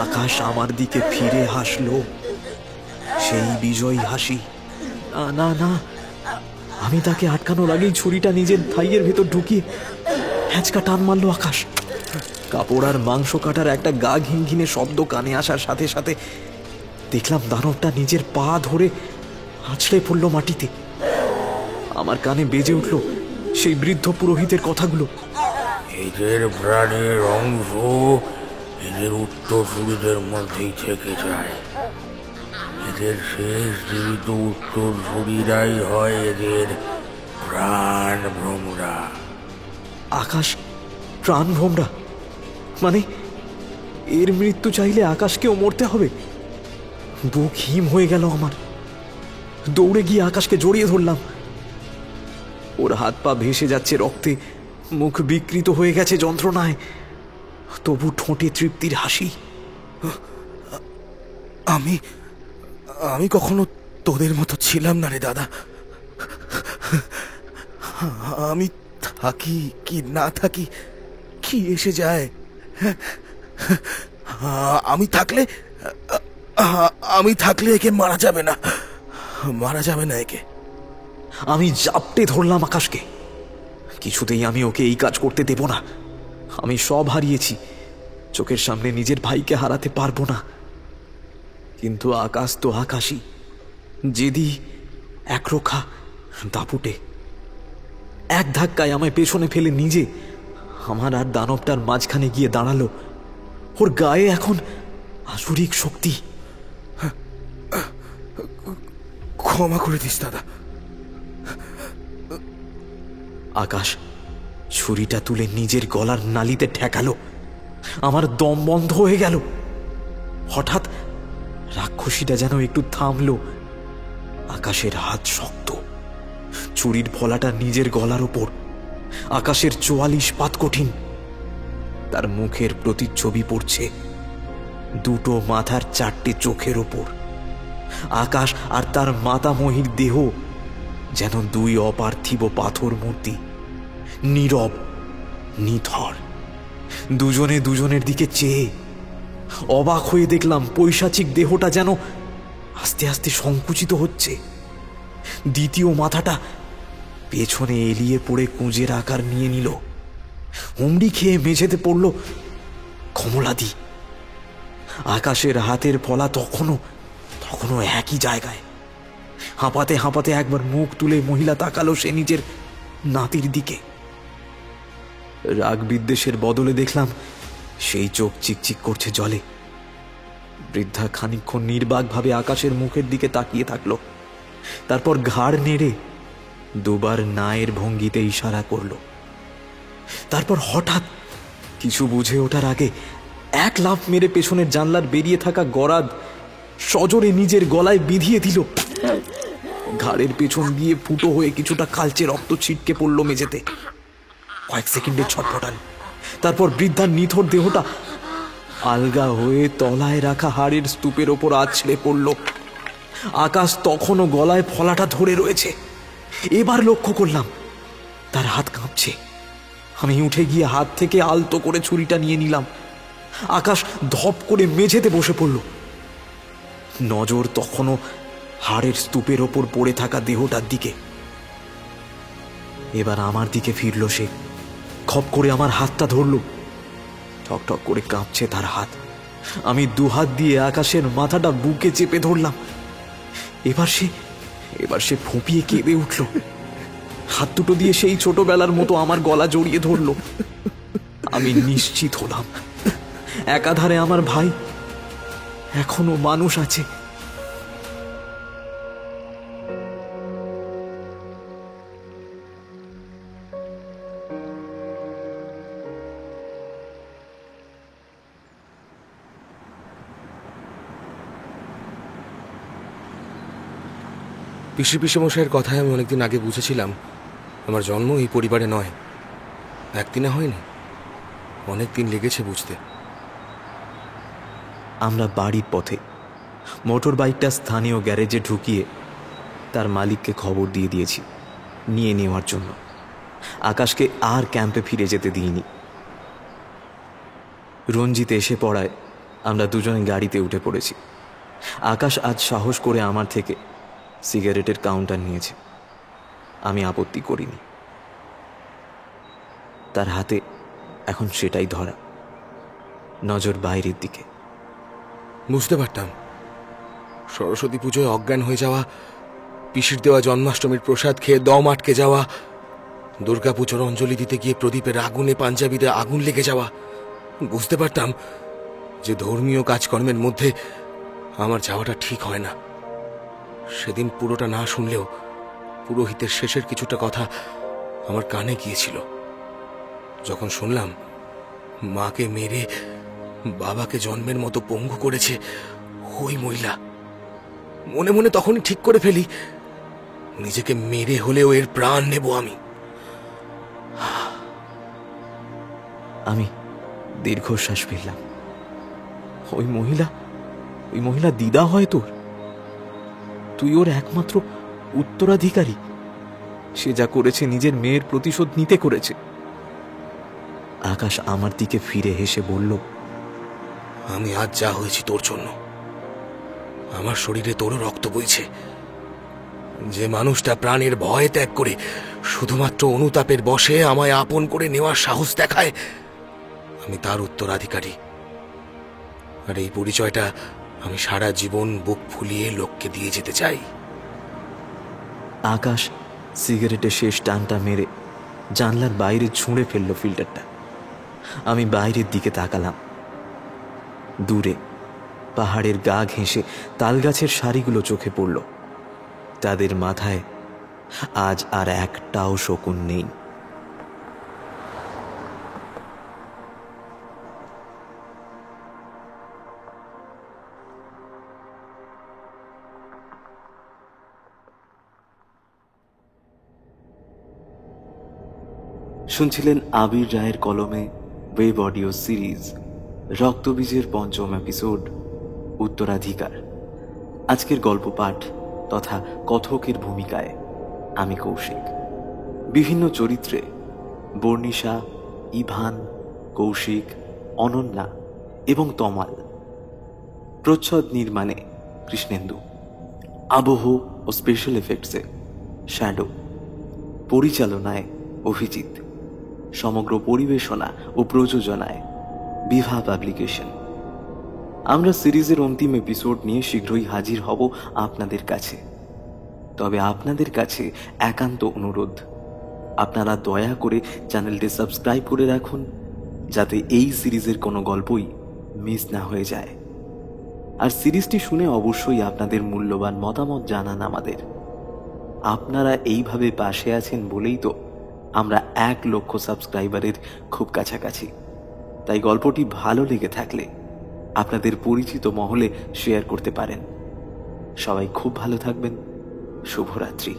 আকাশ আমার দিকে ফিরে হাসলো, সেই বিজয়ী হাসি। না না, আমি তাকে আটকানোর আগেই ছুরিটা নিজের থাইয়ের ভেতর ঢুকিয়ে হ্যাঁচকা টান মারলো আকাশ। কাপড় আর মাংস কাটার একটা গা ঘিনঘিনে শব্দ কানে আসার সাথে সাথে দেখলাম দানবটা নিজের পা ধরে আছড়ে পড়ল মাটিতে। আমার কানে বেজে উঠল সেই বৃদ্ধ পুরোহিতের কথাগুলো। এদের প্রাণের অংশ এদের উত্তরসূরিদের মধ্যেই থেকে যায়। এদের শেষ জীবিত উত্তরসূরিরাই হয় এদের প্রাণ ভ্রমরা। আকাশ প্রাণ ভোমরা মানে এর মৃত্যু চাইলে আকাশকেও মরতে হবে? বুক হিম হয়ে গেল আমার। দৌড়ে গিয়ে আকাশকে জড়িয়ে ধরলাম। ওর হাত পা ভেসে যাচ্ছে রক্তে, মুখ বিকৃত হয়ে গেছে যন্ত্রণায়, তবু ঠোঁটে তৃপ্তির হাসি। আমি কখনো তোদের মতো ছিলাম না রে দাদা। আমি থাকি কি না থাকি কি এসে যায়। আমি থাকলে একে মারা যাবে না একে। আমি জাপটে ধরলাম আকাশকে। কিছুতেই আমি ওকে এই কাজ করতে দেব না। আমি সব হারিয়েছি, চোখের সামনে নিজের ভাইকে হারাতে পারবো না। কিন্তু আকাশ তো আকাশই, জেদি, একরোখা, দাপুটে। এক ধাক্কায় আমায় পেছনে ফেলে নিজে আমার আর দানবটার মাঝখানে গিয়ে দাঁড়ালো। ওর গায়ে এখন আসুরিক শক্তি। ক্ষমা করে দিস দাদা। আকাশ ছুরিটা তুলে নিজের গলার নালিতে ঠেকালো। আমার দম বন্ধ হয়ে গেল। হঠাৎ রাক্ষসীটা যেন একটু থামলো। আকাশের হাত শক্ত, ছুরির ফলাটা নিজের গলার ওপর। আকাশের 44 পাত কঠিন। তার মুখের প্রতিচ্ছবি পড়ছে দুটো মাথার 4টে চোখের ওপর। আকাশ আর তার মাতামহীর দেহ যেন দুই অপার্থিব পাথর মূর্তি, নীরব, নিথর, দুজনে দুজনের দিকে চেয়ে অবাক হয়ে দেখলাম পৈশাচিক দেহটা যেন আস্তে আস্তে সংকুচিত হচ্ছে। দ্বিতীয় মাথাটা পেছনে এলিয়ে পড়ে কুঁজের আকার নিয়ে নিল। হুমড়ি খেয়ে মেঝেতে পড়ল কমলাদি। আকাশের হাতের ফলা তখনও একই জায়গায়। হাঁপাতে হাঁপাতে একবার মুখ তুলে মহিলা তাকালো সে নিজের নাতির দিকে। রাগ বিদ্বেষের বদলে দেখলাম সেই চোখ চিকচিক করছে জলে। বৃদ্ধা খানিকক্ষণ নির্বাকভাবে আকাশের মুখের দিকে তাকিয়ে থাকলো, তারপর ঘাড় নেড়ে দুবার নায়ের ভঙ্গিতে ইশারা করল। তারপর হঠাৎ কিছু বুঝে ওঠার আগে এক লাফ মেরে পেছনের জানলার বেরিয়ে থাকা গরাদ সজোরে নিজের গলায় বিধিয়ে দিল। ঘাড়ের পেছন দিয়ে ফুটো হয়ে কিছুটা কালচে রক্ত ছিটকে পড়ল মেঝেতে। কয়েক সেকেন্ডের ছটফটান, তারপর বৃদ্ধার নিথর দেহটা আলগা হয়ে তলায় রাখা হাড়ের স্তূপের ওপর আছড়ে পড়ল। আকাশ তখনও গলায় ফলাটা ধরে রয়েছে। এবার লক্ষ্য করলাম তার হাত কাঁপছে। আমি উঠে গিয়ে হাত থেকে আলতো করে ছুরিটা নিয়ে নিলাম। আকাশ ধপ করে মেঝেতে বসে পড়ল। নজর তখনও হাড়ের স্তূপের ওপর পড়ে থাকা দেহটার দিকে। এবার আমার দিকে ফিরল সে। খপ করে আমার হাতটা ধরল। ঠকঠক করে কাঁপছে তার হাত। আমি দুহাত দিয়ে আকাশের মাথাটা বুকে চেপে ধরলাম। এবার সে ফুঁপিয়ে কেঁদে উঠল। হাত দুটো দিয়ে সেই ছোটবেলার মতো আমার গলা জড়িয়ে ধরল। আমি নিশ্চিত হলাম একাধারে আমার ভাই এখনো মানুষ আছে। পিসি মশাইয়ের কথায় আমি অনেকদিন আগে বুঝেছিলাম আমার জন্ম এই পরিবারে নয়। একদিনে হয়নি, অনেকদিন লেগেছে বুঝতে। আমরা বাড়ির পথে মোটর বাইকটা স্থানীয় গ্যারেজে ঢুকিয়ে তার মালিককে খবর দিয়ে দিয়েছি নিয়ে নেওয়ার জন্য। আকাশকে আর ক্যাম্পে ফিরে যেতে দিইনি। রঞ্জিত এসে পড়ায় আমরা দুজনে গাড়িতে উঠে পড়েছি। আকাশ আজ সাহস করে আমার থেকে সিগারেটের কাউন্টার নিয়েছে। আমি আপত্তি করিনি। তার হাতে এখন সেটাই ধরা, নজর বাইরের দিকে। বুঝতে পারতাম সরস্বতী পুজোয় অজ্ঞান হয়ে যাওয়া, পিসির দেওয়া জন্মাষ্টমীর প্রসাদ খেয়ে দম আটকে যাওয়া, দুর্গাপুজোর অঞ্জলি দিতে গিয়ে প্রদীপের আগুনে পাঞ্জাবিতে আগুন লেগে যাওয়া। বুঝতে পারতাম যে ধর্মীয় কাজকর্মের মধ্যে আমার যাওয়াটা ঠিক হয় না। সেদিন পুরোটা না শুনলেও পুরোহিতের শেষের কিছুটা কথা আমার কানে গিয়েছিল। যখন শুনলাম মাকে মেরে বাবাকে জন্মের মতো পঙ্গু করেছে ওই মহিলা, মনে মনে তখনই ঠিক করে ফেলি নিজেকে মেরে হলেও এর প্রাণ নেব আমি। আমি দীর্ঘশ্বাস ফেললাম। ওই মহিলা দিদা হয় তোর? তুই ওর একমাত্র উত্তরাধিকারী। সে যা করেছে নিজের মেয়ের প্রতিশোধ নিতে করেছে। আকাশ আমার দিকে ফিরে হেসে বলল, আমি আজ যা হয়েছি তোর জন্য। আমার শরীরে তোরও রক্ত বইছে। যে মানুষটা প্রাণের ভয় ত্যাগ করে শুধুমাত্র অনুতাপের বশে আমায় আপন করে নেওয়ার সাহস দেখায়, আমি তার উত্তরাধিকারী। আর এই পরিচয়টা আমি সারা জীবন বুক ফুলিয়ে লোককে দিয়ে যেতে চাই। আকাশ সিগারেটের শেষ টানটা মেরে জানলার বাইরে ছুঁড়ে ফেলল ফিল্টারটা। আমি বাইরের দিকে তাকালাম। দূরে পাহাড়ের গা ঘেঁষে তালগাছের সারিগুলো চোখে পড়ল। তাদের মাথায় আজ আর একটাও শকুন নেই। শুনছিলেন আবির রায়ের কলমে ওয়েব অডিও সিরিজ রক্তবীজের পঞ্চম এপিসোড উত্তরাধিকার। আজকের গল্প পাঠ তথা কথকের ভূমিকায় আমি কৌশিক। বিভিন্ন চরিত্রে বর্ণিশা, ইভান, কৌশিক, অনন্যা এবং তমাল প্রচ্ছদ নির্মাণে কৃষ্ণেন্দু, আবহ ও স্পেশাল এফেক্টসে শ্যাডো, পরিচালনায় অভিজিৎ, সমগ্র পরিবেশনা ও প্রযোজনায় বিভা পাবলিকেশন। আমরা সিরিজের অন্তিম এপিসোড নিয়ে শীঘ্রই হাজির হব আপনাদের কাছে। তবে আপনাদের কাছে একান্ত অনুরোধ, আপনারা দয়া করে চ্যানেলটি সাবস্ক্রাইব করে রাখুন, যাতে এই সিরিজের কোনো গল্পই মিস না হয়ে যায়। আর সিরিজটি শুনে অবশ্যই আপনাদের মূল্যবান মতামত জানান আমাদের। আপনারা এইভাবে পাশে আছেন বলেই তো আমরা 1 লক্ষ সাবস্ক্রাইবারের খুব কাছাকাছি। তাই গল্পটি ভালো লেগে থাকলে আপনাদের পরিচিত মহলে শেয়ার করতে পারেন। সবাই খুব ভালো থাকবেন। শুভরাত্রি।